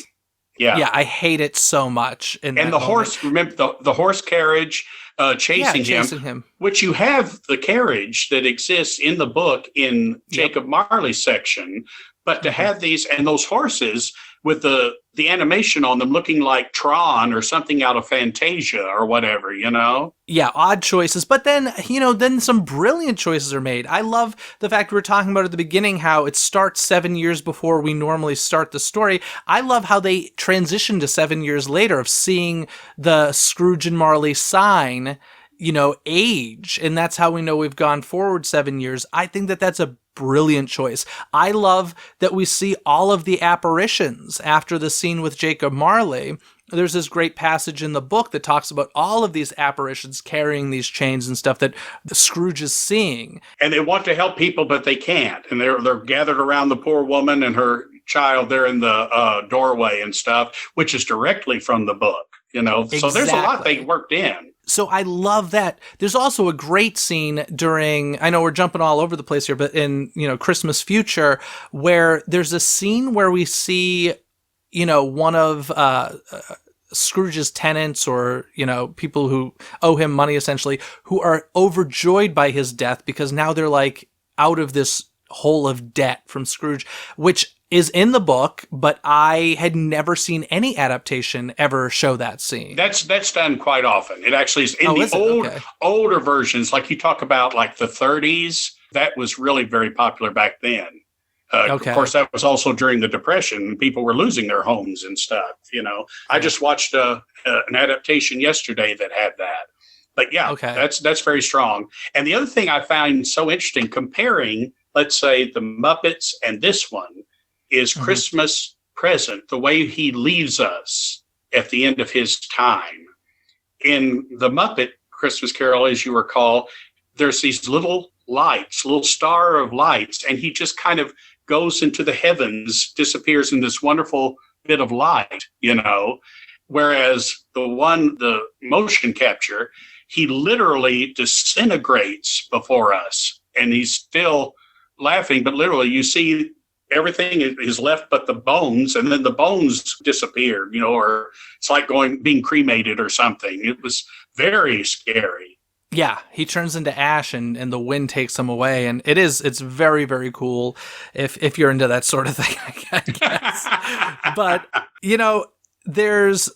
Yeah, I hate it so much. And the horse, remember the horse carriage chasing him, which you have the carriage that exists in the book in Jacob Marley's section. But to have these and those horses, with the animation on them looking like Tron or something out of Fantasia or whatever, you know? Yeah, odd choices. But then, then some brilliant choices are made. I love the fact we were talking about at the beginning how it starts 7 years before we normally start the story. I love how they transition to 7 years later of seeing the Scrooge and Marley sign, age. And that's how we know we've gone forward 7 years. I think that that's a brilliant choice. I love that we see all of the apparitions after the scene with Jacob Marley. There's this great passage in the book that talks about all of these apparitions carrying these chains and stuff that Scrooge is seeing. And they want to help people, but they can't. And they're gathered around the poor woman and her child there in the doorway and stuff, which is directly from the book, Exactly. So there's a lot they worked in. So I love that. There's also a great scene during, I know we're jumping all over the place here, but in, Christmas Future, where there's a scene where we see, one of Scrooge's tenants or, people who owe him money essentially, who are overjoyed by his death because now they're like out of this hole of debt from Scrooge, which is in the book, but I had never seen any adaptation ever show that scene. That's done quite often. It actually is in older versions, like you talk about like the 30s. That was really very popular back then. Of course, that was also during the Depression. People were losing their homes and stuff. I just watched an adaptation yesterday that had that. But yeah, that's very strong. And the other thing I find so interesting, comparing, let's say, the Muppets and this one, is Christmas Present, the way he leaves us at the end of his time. In the Muppet Christmas Carol, as you recall, there's these little lights, little star of lights, and he just kind of goes into the heavens, disappears in this wonderful bit of light, whereas the motion capture, he literally disintegrates before us, and he's still laughing, but literally you see everything is left but the bones, and then the bones disappear, or it's like being cremated or something. It was very scary. Yeah, he turns into ash and the wind takes him away, and it's very, very cool if you're into that sort of thing, I guess. But, there's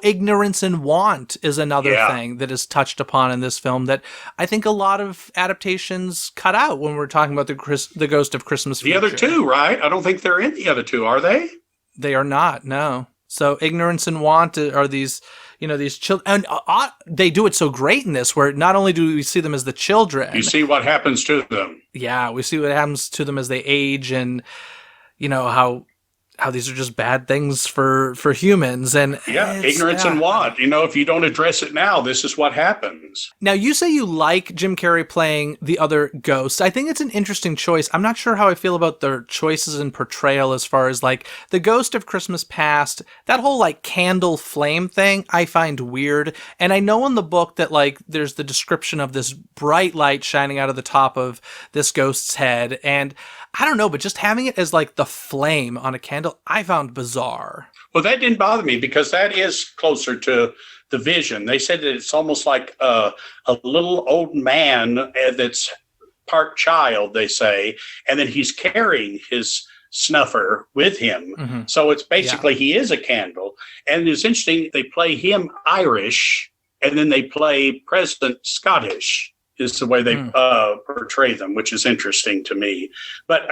ignorance and want is another thing that is touched upon in this film that I think a lot of adaptations cut out when we're talking about the Ghost of Christmas Future. The other two, right? I don't think they're in the other two, are they? They are not, no. So ignorance and want are these, these children, and they do it so great in this, where not only do we see them as the children, you see what happens to them. Yeah, we see what happens to them as they age, and how these are just bad things for humans. And ignorance and want. If you don't address it now, this is what happens. Now, you say you like Jim Carrey playing the other ghosts. I think it's an interesting choice. I'm not sure how I feel about their choices and portrayal as far as like the Ghost of Christmas Past, that whole like candle flame thing I find weird. And I know in the book that like there's the description of this bright light shining out of the top of this ghost's head. And I don't know, but just having it as like the flame on a candle, I found bizarre. Well, that didn't bother me because that is closer to the vision. They said that it's almost like a little old man that's part child, they say, and then he's carrying his snuffer with him. Mm-hmm. So it's basically he is a candle. And it's interesting, they play him Irish, and then they play President Scottish. Is the way they portray them, which is interesting to me. But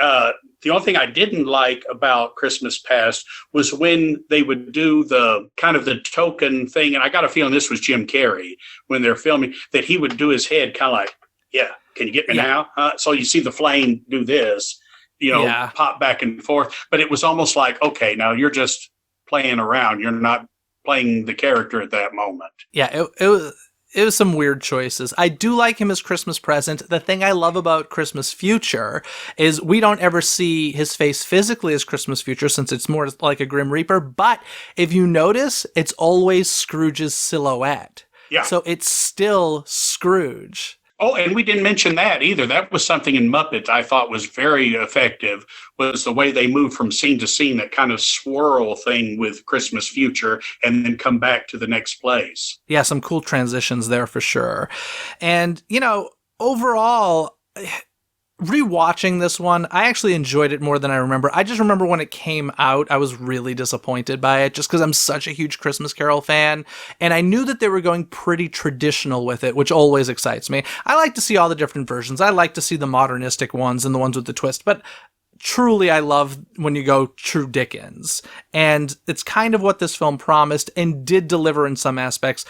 the only thing I didn't like about Christmas Past was when they would do the kind of the token thing, and I got a feeling this was Jim Carrey when they're filming, that he would do his head kind of like, can you get me now? So you see the flame do this, pop back and forth. But it was almost like, okay, now you're just playing around. You're not playing the character at that moment. Yeah, it was some weird choices. I do like him as Christmas Present. The thing I love about Christmas Future is we don't ever see his face physically as Christmas Future, since it's more like a Grim Reaper. But if you notice, it's always Scrooge's silhouette. Yeah. So it's still Scrooge. Oh, and we didn't mention that either. That was something in Muppet I thought was very effective, was the way they moved from scene to scene, that kind of swirl thing with Christmas Future, and then come back to the next place. Yeah, some cool transitions there for sure. And, overall, Rewatching this one, I actually enjoyed it more than I remember. I just remember when it came out, I was really disappointed by it just because I'm such a huge Christmas Carol fan. And I knew that they were going pretty traditional with it, which always excites me. I like to see all the different versions. I like to see the modernistic ones and the ones with the twist. But truly, I love when you go true Dickens. And it's kind of what this film promised and did deliver in some aspects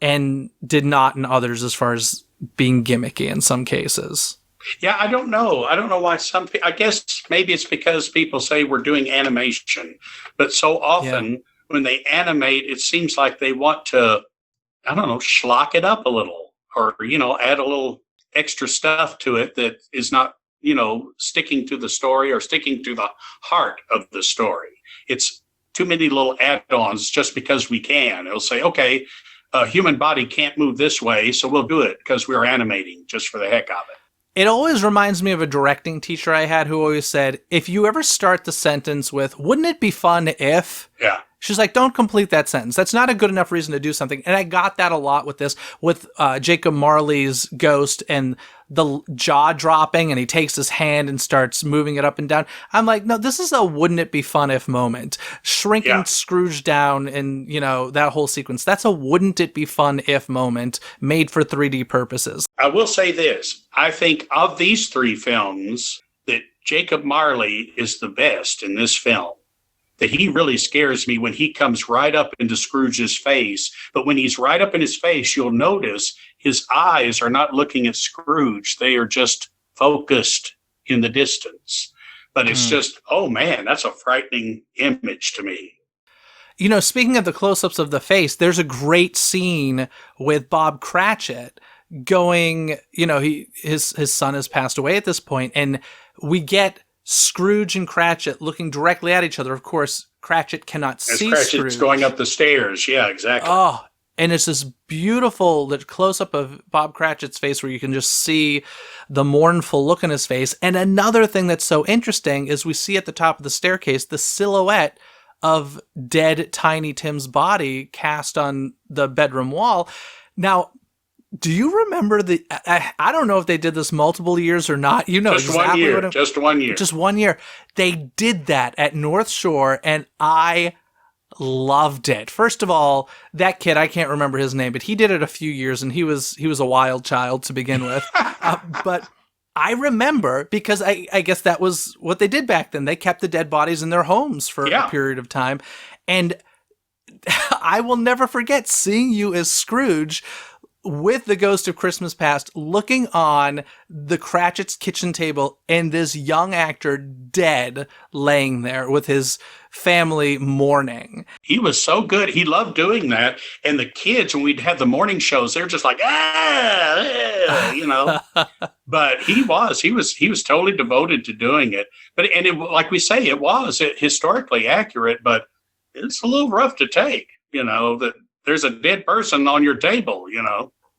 and did not in others as far as being gimmicky in some cases. Yeah, I don't know. I don't know why I guess maybe it's because people say we're doing animation, but so often when they animate, it seems like they want to, I don't know, schlock it up a little or, add a little extra stuff to it that is not, sticking to the story or sticking to the heart of the story. It's too many little add-ons just because we can. It'll say, okay, a human body can't move this way, so we'll do it because we're animating just for the heck of it. It always reminds me of a directing teacher I had who always said, if you ever start the sentence with, wouldn't it be fun if? Yeah. She's like, don't complete that sentence. That's not a good enough reason to do something. And I got that a lot with this, with Jacob Marley's ghost and the jaw dropping, and he takes his hand and starts moving it up and down. I'm like, no, this is a wouldn't it be fun if moment. Shrinking Scrooge down and, that whole sequence. That's a wouldn't it be fun if moment made for 3D purposes. I will say this. I think of these three films that Jacob Marley is the best in this film. That he really scares me when he comes right up into Scrooge's face. But when he's right up in his face, you'll notice his eyes are not looking at Scrooge. They are just focused in the distance. But it's just, oh man, that's a frightening image to me. Speaking of the close-ups of the face, there's a great scene with Bob Cratchit going, his son has passed away at this point, and we get Scrooge and Cratchit looking directly at each other. Of course, Cratchit cannot see Cratchit's Scrooge. Going up the stairs. Yeah, exactly. Oh, and it's this beautiful close-up of Bob Cratchit's face where you can just see the mournful look in his face. And another thing that's so interesting is we see at the top of the staircase the silhouette of dead Tiny Tim's body cast on the bedroom wall. Now, do you remember I don't know if they did this multiple years or not. Just exactly 1 year. Just 1 year. Just 1 year. They did that at North Shore, and I loved it. First of all, that kid, I can't remember his name, but he did it a few years, and he was a wild child to begin with. But I remember, because I guess that was what they did back then. They kept the dead bodies in their homes for a period of time. And I will never forget seeing you as Scrooge with the Ghost of Christmas Past looking on the Cratchit's kitchen table and this young actor dead laying there with his family mourning. He was so good. He loved doing that. And the kids, when we'd have the morning shows, they're just like, But he was totally devoted to doing it. But, like we say, it was historically accurate, but it's a little rough to take, that there's a dead person on your table,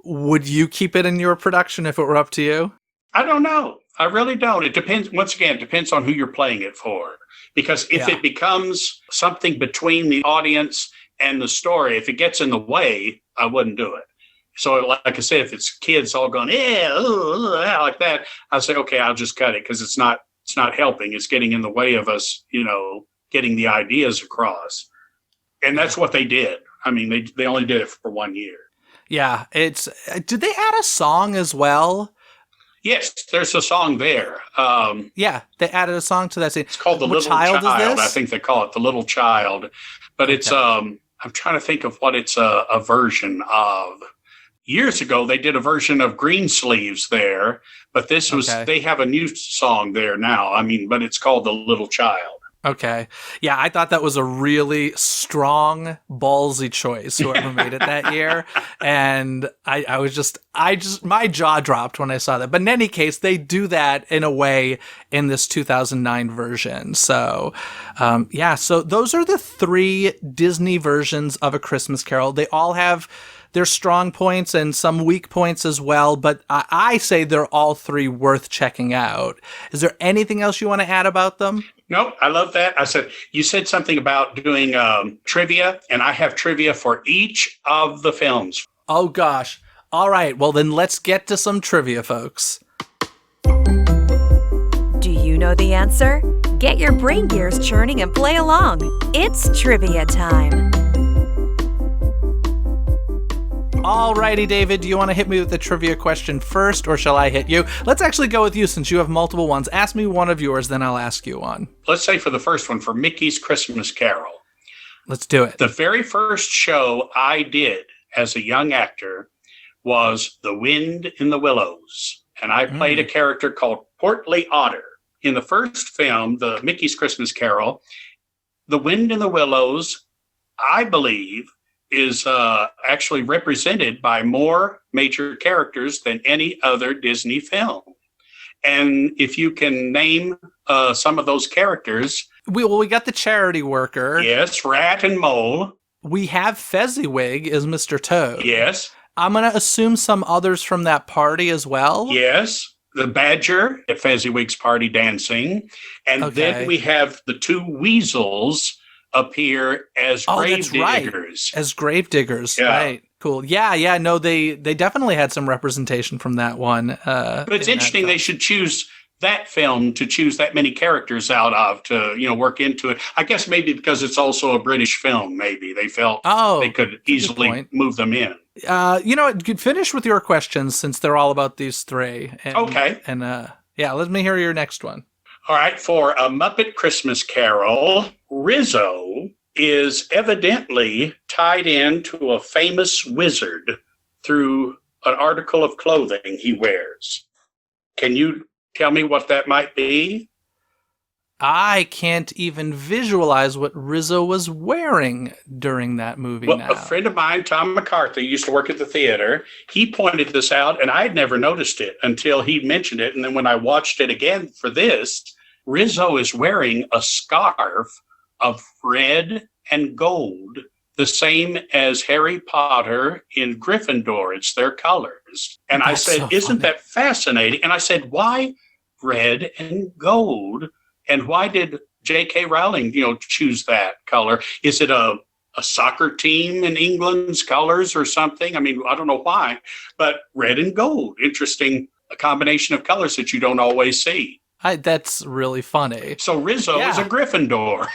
Would you keep it in your production if it were up to you? I don't know. I really don't. It depends. Once again, it depends on who you're playing it for. Because if it becomes something between the audience and the story, if it gets in the way, I wouldn't do it. So like I said, if it's kids all going, like that, I'll say, okay, I'll just cut it because it's not helping. It's getting in the way of us, getting the ideas across. And that's what they did. I mean, they only did it for 1 year. Yeah, did they add a song as well? Yes, there's a song there. Yeah, they added a song to that scene. It's called The Little Child. I think they call it The Little Child. But it's, I'm trying to think of what it's a version of. Years ago, they did a version of Greensleeves there, but this was, they have a new song there now. I mean, but it's called The Little Child. Okay. Yeah, I thought that was a really strong, ballsy choice, whoever made it that year. And I was my jaw dropped when I saw that. But in any case, they do that in a way in this 2009 version. So, so those are the three Disney versions of A Christmas Carol. They all have their strong points and some weak points as well, but I say they're all three worth checking out. Is there anything else you want to add about them? No, I love that. You said something about doing trivia, and I have trivia for each of the films. Oh, gosh. All right. Well, then let's get to some trivia, folks. you know the answer? Get your brain gears churning and play along. It's trivia time. Alrighty, David, do you want to hit me with the trivia question first, or shall I hit you? Let's actually go with you since you have multiple ones. Ask me one of yours, then I'll ask you one. Let's say for the first one, for Mickey's Christmas Carol. Let's do it. The very first show I did as a young actor was The Wind in the Willows. And I played a character called Portly Otter. In the first film, the Mickey's Christmas Carol, The Wind in the Willows, I believe, is actually represented by more major characters than any other Disney film. And if you can name some of those characters. We got the charity worker. Yes, Rat and Mole. We have Fezziwig as Mr. Toad. Yes. I'm going to assume some others from that party as well. Yes. The Badger at Fezziwig's party dancing. And then we have the two weasels appear as grave diggers. As grave diggers, right. Cool. Yeah, no, they definitely had some representation from that one. But it's interesting they should choose that film to choose that many characters out of to, work into it. I guess maybe because it's also a British film, maybe they felt they could easily move them in. Finish with your questions since they're all about these three. Okay. And let me hear your next one. All right, for A Muppet Christmas Carol, Rizzo is evidently tied into a famous wizard through an article of clothing he wears. Can you tell me what that might be? I can't even visualize what Rizzo was wearing during that movie now. A friend of mine, Tom McCarthy, used to work at the theater. He pointed this out, and I had never noticed it until he mentioned it. And then when I watched it again for this, Rizzo is wearing a scarf of red and gold, the same as Harry Potter in Gryffindor. It's their colors. And I said, isn't that fascinating? And I said, why red and gold? And why did J.K. Rowling, choose that color? Is it a soccer team in England's colors or something? I mean, I don't know why, but red and gold, interesting, a combination of colors that you don't always see. That's really funny. So Rizzo is a Gryffindor.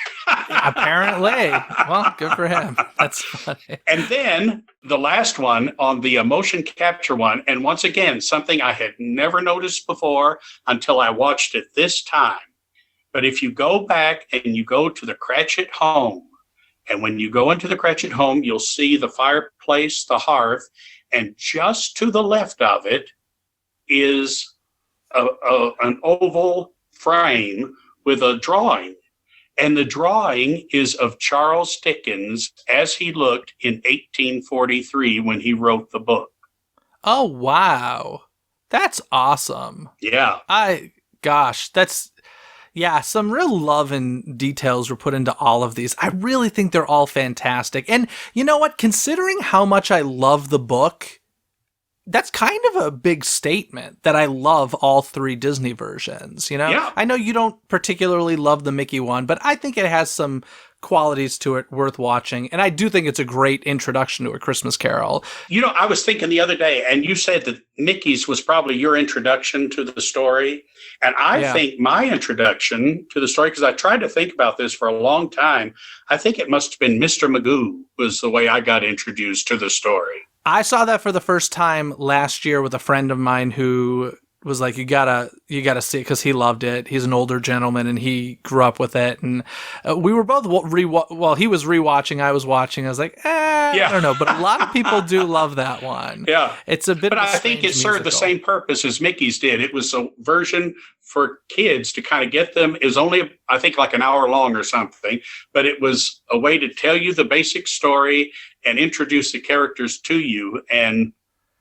Apparently. Well, good for him. That's funny. And then the last one on the motion capture one, and once again, something I had never noticed before until I watched it this time. But if you go back and you go to the Cratchit home, and when you go into the Cratchit home, you'll see the fireplace, the hearth, and just to the left of it is an oval frame with a drawing. And the drawing is of Charles Dickens as he looked in 1843 when he wrote the book. Oh, wow. That's awesome. Yeah. Some real love and details were put into all of these. I really think they're all fantastic. And you know what? Considering how much I love the book, that's kind of a big statement that I love all three Disney versions, Yeah. I know you don't particularly love the Mickey one, but I think it has some qualities to it worth watching. And I do think it's a great introduction to A Christmas Carol. I was thinking the other day, and you said that Mickey's was probably your introduction to the story. And I think my introduction to the story, because I tried to think about this for a long time, I think it must have been Mr. Magoo was the way I got introduced to the story. I saw that for the first time last year with a friend of mine who was like, you gotta see it because he loved it. He's an older gentleman and he grew up with it. And we were both he was rewatching, I was watching. I was like, I don't know. But a lot of people do love that one. Yeah. It's a bit But of a I think it served the same purpose as Mickey's did. It was a version for kids to kind of get them. Is only, I think, like an hour long or something. But it was a way to tell you the basic story and introduce the characters to you, and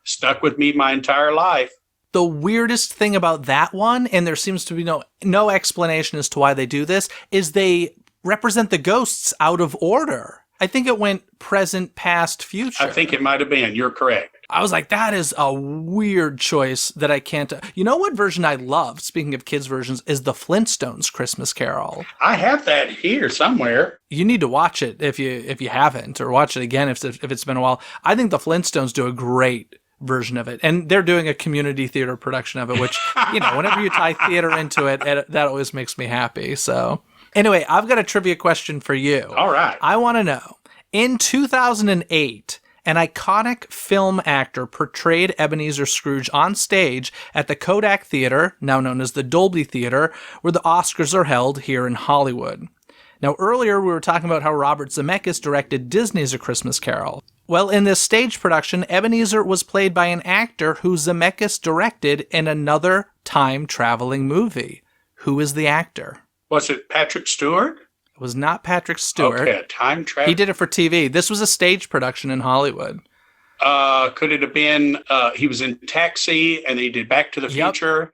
stuck with me my entire life. The weirdest thing about that one, and there seems to be no explanation as to why they do this, is they represent the ghosts out of order. I think it went present, past, future. I think it might have been. You're correct. I was like, that is a weird choice that I can't. You know what version I love, speaking of kids' versions, is the Flintstones Christmas Carol. I have that here somewhere. You need to watch it if you haven't, or watch it again if it's been a while. I think the Flintstones do a great version of it. And they're doing a community theater production of it, which, whenever you tie theater into it, that always makes me happy. So anyway, I've got a trivia question for you. All right. I want to know, in 2008, an iconic film actor portrayed Ebenezer Scrooge on stage at the Kodak Theater, now known as the Dolby Theater, where the Oscars are held here in Hollywood. Now, earlier we were talking about how Robert Zemeckis directed Disney's A Christmas Carol. Well, in this stage production, Ebenezer was played by an actor who Zemeckis directed in another time-traveling movie. Who is the actor? Was it Patrick Stewart? It was not Patrick Stewart. Okay, time travel. He did it for TV. This was a stage production in Hollywood. Could it have been, he was in Taxi and he did Back to the Future?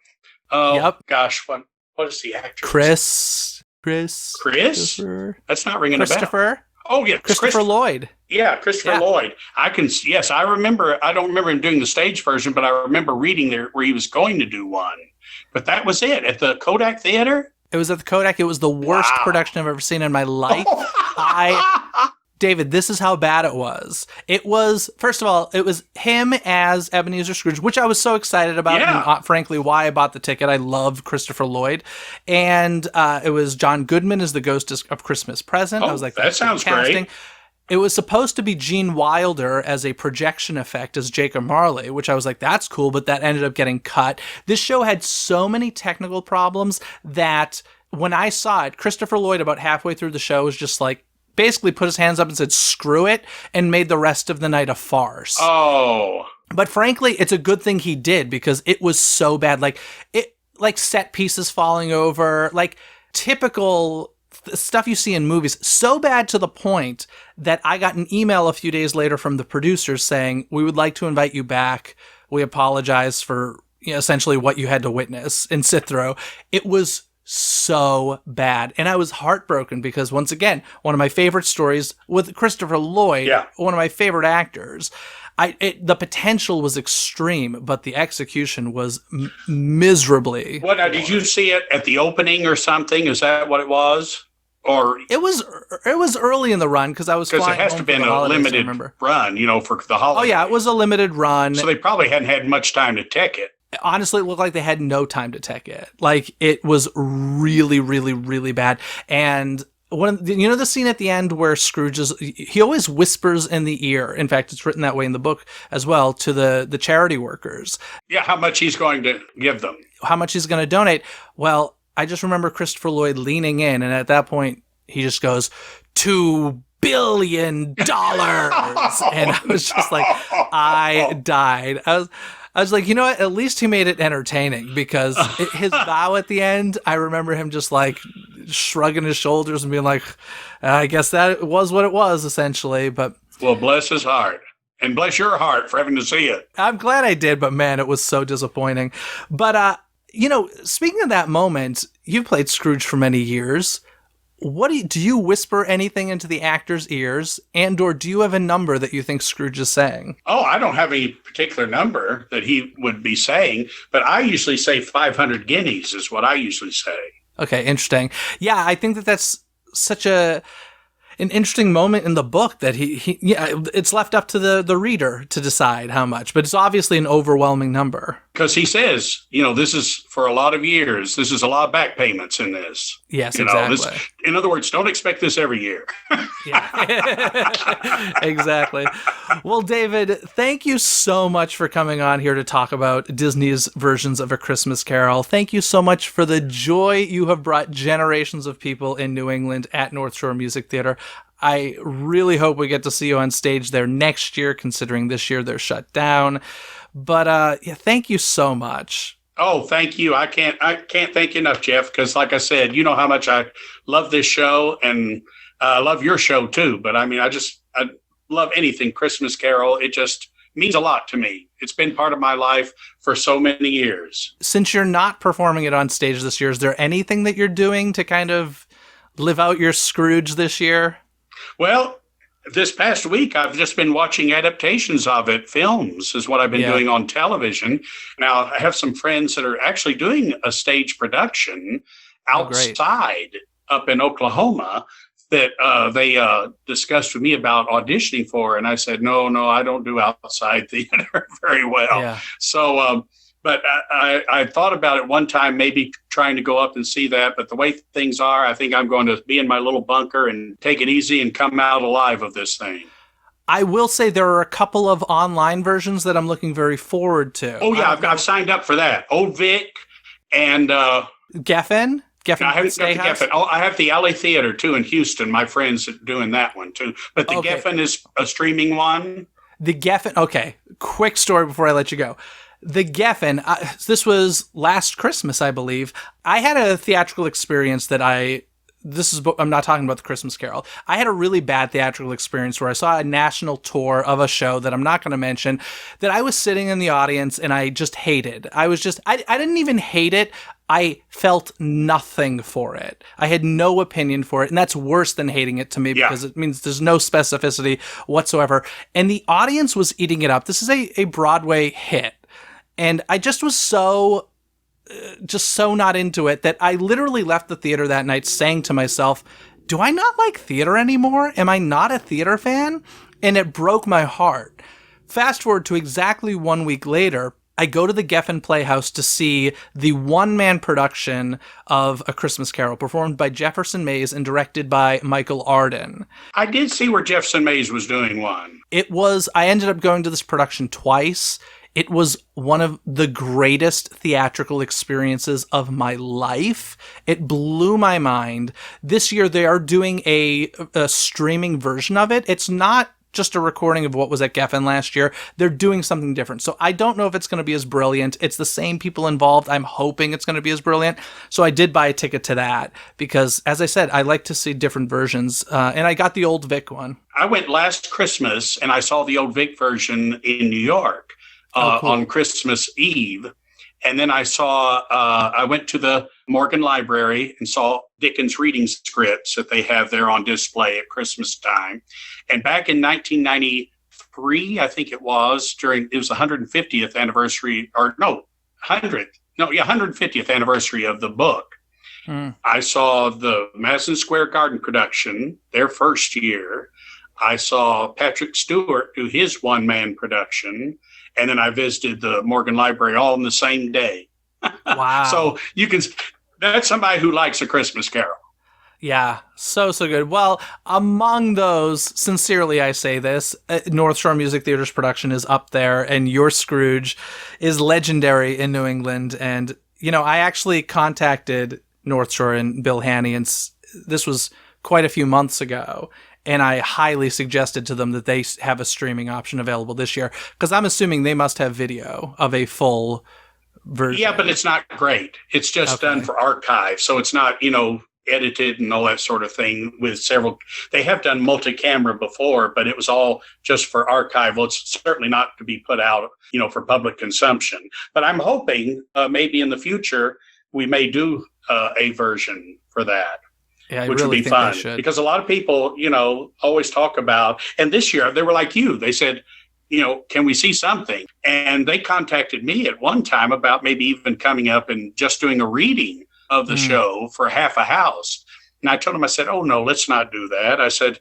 Oh, gosh, what is the actor? Chris? That's not ringing a bell. Oh, yeah. Christopher Lloyd. Yeah, Christopher Lloyd. Yes, I remember. I don't remember him doing the stage version, but I remember reading there where he was going to do one. But that was it at the Kodak Theater? It was at the Kodak. It was the worst production I've ever seen in my life. David, this is how bad it was. It was, first of all, it was him as Ebenezer Scrooge, which I was so excited about, and frankly, why I bought the ticket. I love Christopher Lloyd. And it was John Goodman as the Ghost of Christmas Present. I was like, that sounds great. It was supposed to be Gene Wilder as a projection effect as Jacob Marley, which I was like, that's cool, but that ended up getting cut. This show had so many technical problems that when I saw it, Christopher Lloyd about halfway through the show was just like, basically put his hands up and said, screw it, and made the rest of the night a farce. Oh. But frankly, it's a good thing he did because it was so bad. Like set pieces falling over, like typical stuff you see in movies, so bad to the point that I got an email a few days later from the producers saying, we would like to invite you back. We apologize for essentially what you had to witness and sit through. It was so bad. And I was heartbroken because, once again, one of my favorite stories with Christopher Lloyd, one of my favorite actors, the potential was extreme, but the execution was miserably. What, did you see it at the opening or something? Is that what it was? Or it was early in the run because I was flying it has home to be for the a holidays, limited run, for the holidays. Oh yeah, it was a limited run. So they probably hadn't had much time to tech it. Honestly, it looked like they had no time to tech it. Like, it was really, really, really bad. And the scene at the end where Scrooge he always whispers in the ear. In fact, it's written that way in the book as well, to the charity workers. Yeah, how much he's going to give them. How much he's going to donate. Well, I just remember Christopher Lloyd leaning in, and at that point, he just goes, $2 billion. And I was just like, I died. I was like, you know what? At least he made it entertaining because his bow at the end, I remember him just like shrugging his shoulders and being like, I guess that was what it was, essentially. But well, bless his heart. And bless your heart for having to see it. I'm glad I did, but man, it was so disappointing. But, speaking of that moment, you've played Scrooge for many years. What do you whisper anything into the actor's ears, or do you have a number that you think Scrooge is saying? Oh, I don't have any particular number that he would be saying, but I usually say 500 guineas is what I usually say. Okay, interesting. Yeah, I think that's such an interesting moment in the book that it's left up to the reader to decide how much, but it's obviously an overwhelming number. Because he says, this is for a lot of years. This is a lot of back payments in this. Yes, exactly. In other words, don't expect this every year. Yeah, exactly. Well, David, thank you so much for coming on here to talk about Disney's versions of A Christmas Carol. Thank you so much for the joy you have brought generations of people in New England at North Shore Music Theater. I really hope we get to see you on stage there next year, considering this year they're shut down. But thank you so much. Oh, thank you. I can't thank you enough, Jeff, because like I said, you know how much I love this show, and I love your show too. But I mean, I love anything Christmas Carol. It just means a lot to me. It's been part of my life for so many years. Since you're not performing it on stage this year, is there anything that you're doing to kind of live out your Scrooge this year? Well, this past week, I've just been watching adaptations of it. Films is what I've been doing on television. Now, I have some friends that are actually doing a stage production outside up in Oklahoma that they discussed with me about auditioning for, and I said, no, I don't do outside theater very well. Yeah. So, but I thought about it one time, maybe trying to go up and see that. But the way things are, I think I'm going to be in my little bunker and take it easy and come out alive of this thing. I will say there are a couple of online versions that I'm looking very forward to. Oh, yeah, I've signed up for that. Old Vic and Geffen? I haven't got the Geffen. Oh, I have the LA Theater, too, in Houston. My friends are doing that one, too. But the Geffen is a streaming one. The Geffen, okay. Quick story before I let you go. The Geffen, this was last Christmas, I believe. I had a theatrical experience that I'm not talking about the Christmas Carol. I had a really bad theatrical experience where I saw a national tour of a show that I'm not going to mention, that I was sitting in the audience and I just hated. I didn't even hate it. I felt nothing for it. I had no opinion for it. And that's worse than hating it to me because it means there's no specificity whatsoever. And the audience was eating it up. This is a Broadway hit. And I just was so not into it that I literally left the theater that night saying to myself, do I not like theater anymore? Am I not a theater fan? And it broke my heart. Fast forward to exactly 1 week later, I go to the Geffen Playhouse to see the one-man production of A Christmas Carol, performed by Jefferson Mays and directed by Michael Arden. I did see where Jefferson Mays was doing one. I ended up going to this production twice. It was one of the greatest theatrical experiences of my life. It blew my mind. This year, they are doing a streaming version of it. It's not just a recording of what was at Geffen last year. They're doing something different. So I don't know if it's going to be as brilliant. It's the same people involved. I'm hoping it's going to be as brilliant. So I did buy a ticket to that because, as I said, I like to see different versions. And I got the Old Vic one. I went last Christmas and I saw the Old Vic version in New York. Cool. On Christmas Eve. And then I went to the Morgan Library and saw Dickens reading scripts that they have there on display at Christmas time. And back in 1993, I think it was the 150th anniversary, 150th anniversary of the book. I saw the Madison Square Garden production, their first year. I saw Patrick Stewart do his one-man production. And then I visited the Morgan Library all in the same day. Wow. So that's somebody who likes A Christmas Carol. Yeah, so good. Well, among those, sincerely I say this, North Shore Music Theater's production is up there, and your Scrooge is legendary in New England. And, I actually contacted North Shore and Bill Haney, and this was quite a few months ago. And I highly suggested to them that they have a streaming option available this year, because I'm assuming they must have video of a full version. Yeah, but it's not great. It's just done for archive. So it's not, edited and all that sort of thing with several. They have done multi-camera before, but it was all just for archival. It's certainly not to be put out, for public consumption. But I'm hoping maybe in the future we may do a version for that. Yeah, which really would be fun because a lot of people, always talk about, and this year they were like you, they said, can we see something? And they contacted me at one time about maybe even coming up and just doing a reading of the show for half a house. And I told them, I said, oh no, let's not do that. I said,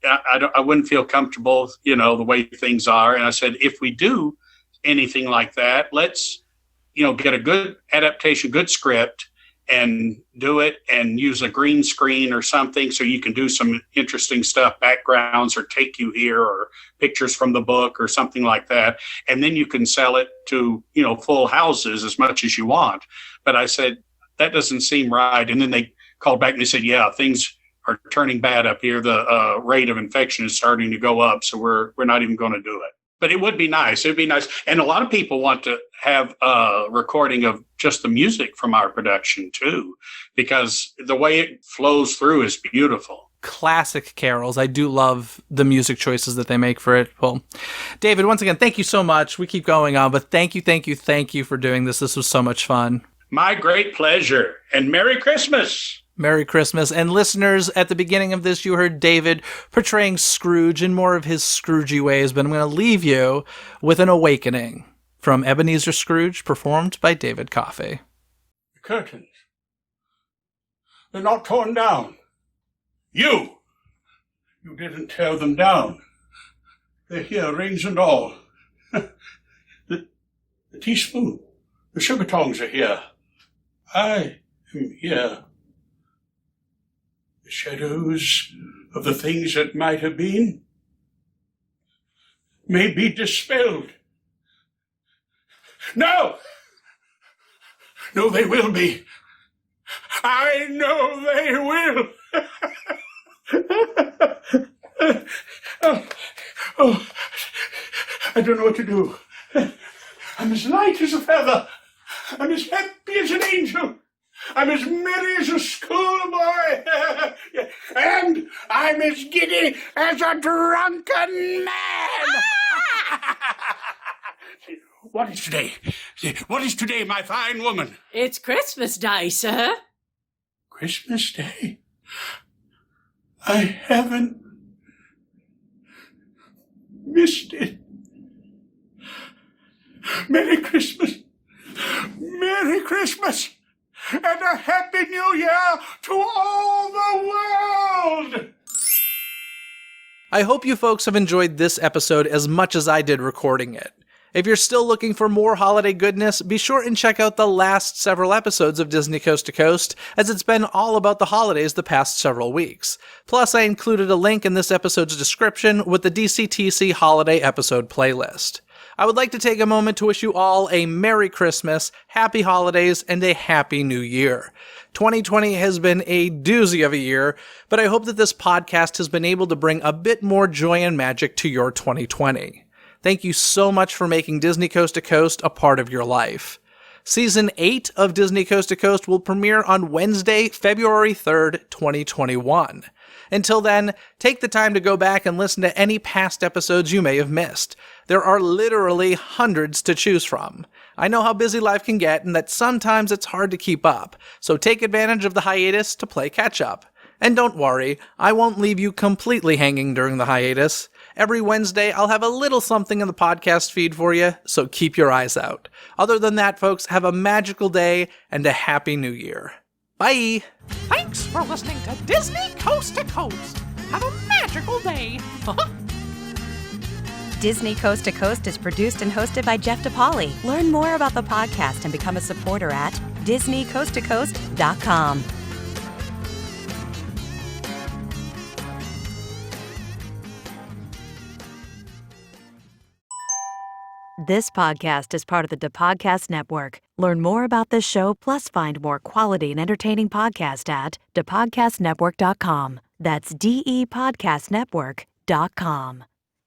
I wouldn't feel comfortable, the way things are. And I said, if we do anything like that, let's, get a good adaptation, good script, and do it and use a green screen or something so you can do some interesting stuff, backgrounds or take you here or pictures from the book or something like that. And then you can sell it to, full houses as much as you want. But I said, that doesn't seem right. And then they called back and they said, yeah, things are turning bad up here. The rate of infection is starting to go up. So we're not even going to do it. But it would be nice. It would be nice. And a lot of people want to have a recording of just the music from our production, too, because the way it flows through is beautiful. Classic carols. I do love the music choices that they make for it. Well, David, once again, thank you so much. We keep going on, but thank you for doing this. This was so much fun. My great pleasure. And Merry Christmas. Merry Christmas. And listeners, at the beginning of this, you heard David portraying Scrooge in more of his Scroogey ways, but I'm going to leave you with An Awakening from Ebenezer Scrooge, performed by David Coffey. The curtains. They're not torn down. You! You didn't tear them down. They're here, rings and all. The teaspoon, the sugar tongs are here. I am here. The shadows of the things that might have been may be dispelled. No! No, they will be. I know they will. Oh, I don't know what to do. I'm as light as a feather. I'm as happy as an angel. I'm as merry as a schoolboy. And I'm as giddy as a drunken man. What is today? What is today, my fine woman? It's Christmas Day, sir. Christmas Day? I haven't missed it. Merry Christmas. Merry Christmas. And a Happy New Year to all the world. I hope you folks have enjoyed this episode as much as I did recording it. If you're still looking for more holiday goodness, be sure and check out the last several episodes of Disney Coast to Coast, as it's been all about the holidays the past several weeks. Plus, I included a link in this episode's description with the DCTC holiday episode playlist. I would like to take a moment to wish you all a Merry Christmas, Happy Holidays, and a Happy New Year. 2020 has been a doozy of a year, but I hope that this podcast has been able to bring a bit more joy and magic to your 2020. Thank you so much for making Disney Coast to Coast a part of your life. Season 8 of Disney Coast to Coast will premiere on Wednesday, February 3rd, 2021. Until then, take the time to go back and listen to any past episodes you may have missed. There are literally hundreds to choose from. I know how busy life can get and that sometimes it's hard to keep up, so take advantage of the hiatus to play catch-up. And don't worry, I won't leave you completely hanging during the hiatus. Every Wednesday, I'll have a little something in the podcast feed for you, so keep your eyes out. Other than that, folks, have a magical day and a Happy New Year. Bye! Thanks for listening to Disney Coast to Coast. Have a magical day. Disney Coast to Coast is produced and hosted by Jeff DePauli. Learn more about the podcast and become a supporter at DisneyCoastToCoast.com. This podcast is part of the DePodcast Network. Learn more about this show, plus find more quality and entertaining podcasts at DePodcastNetwork.com. That's DEPodcastNetwork.com.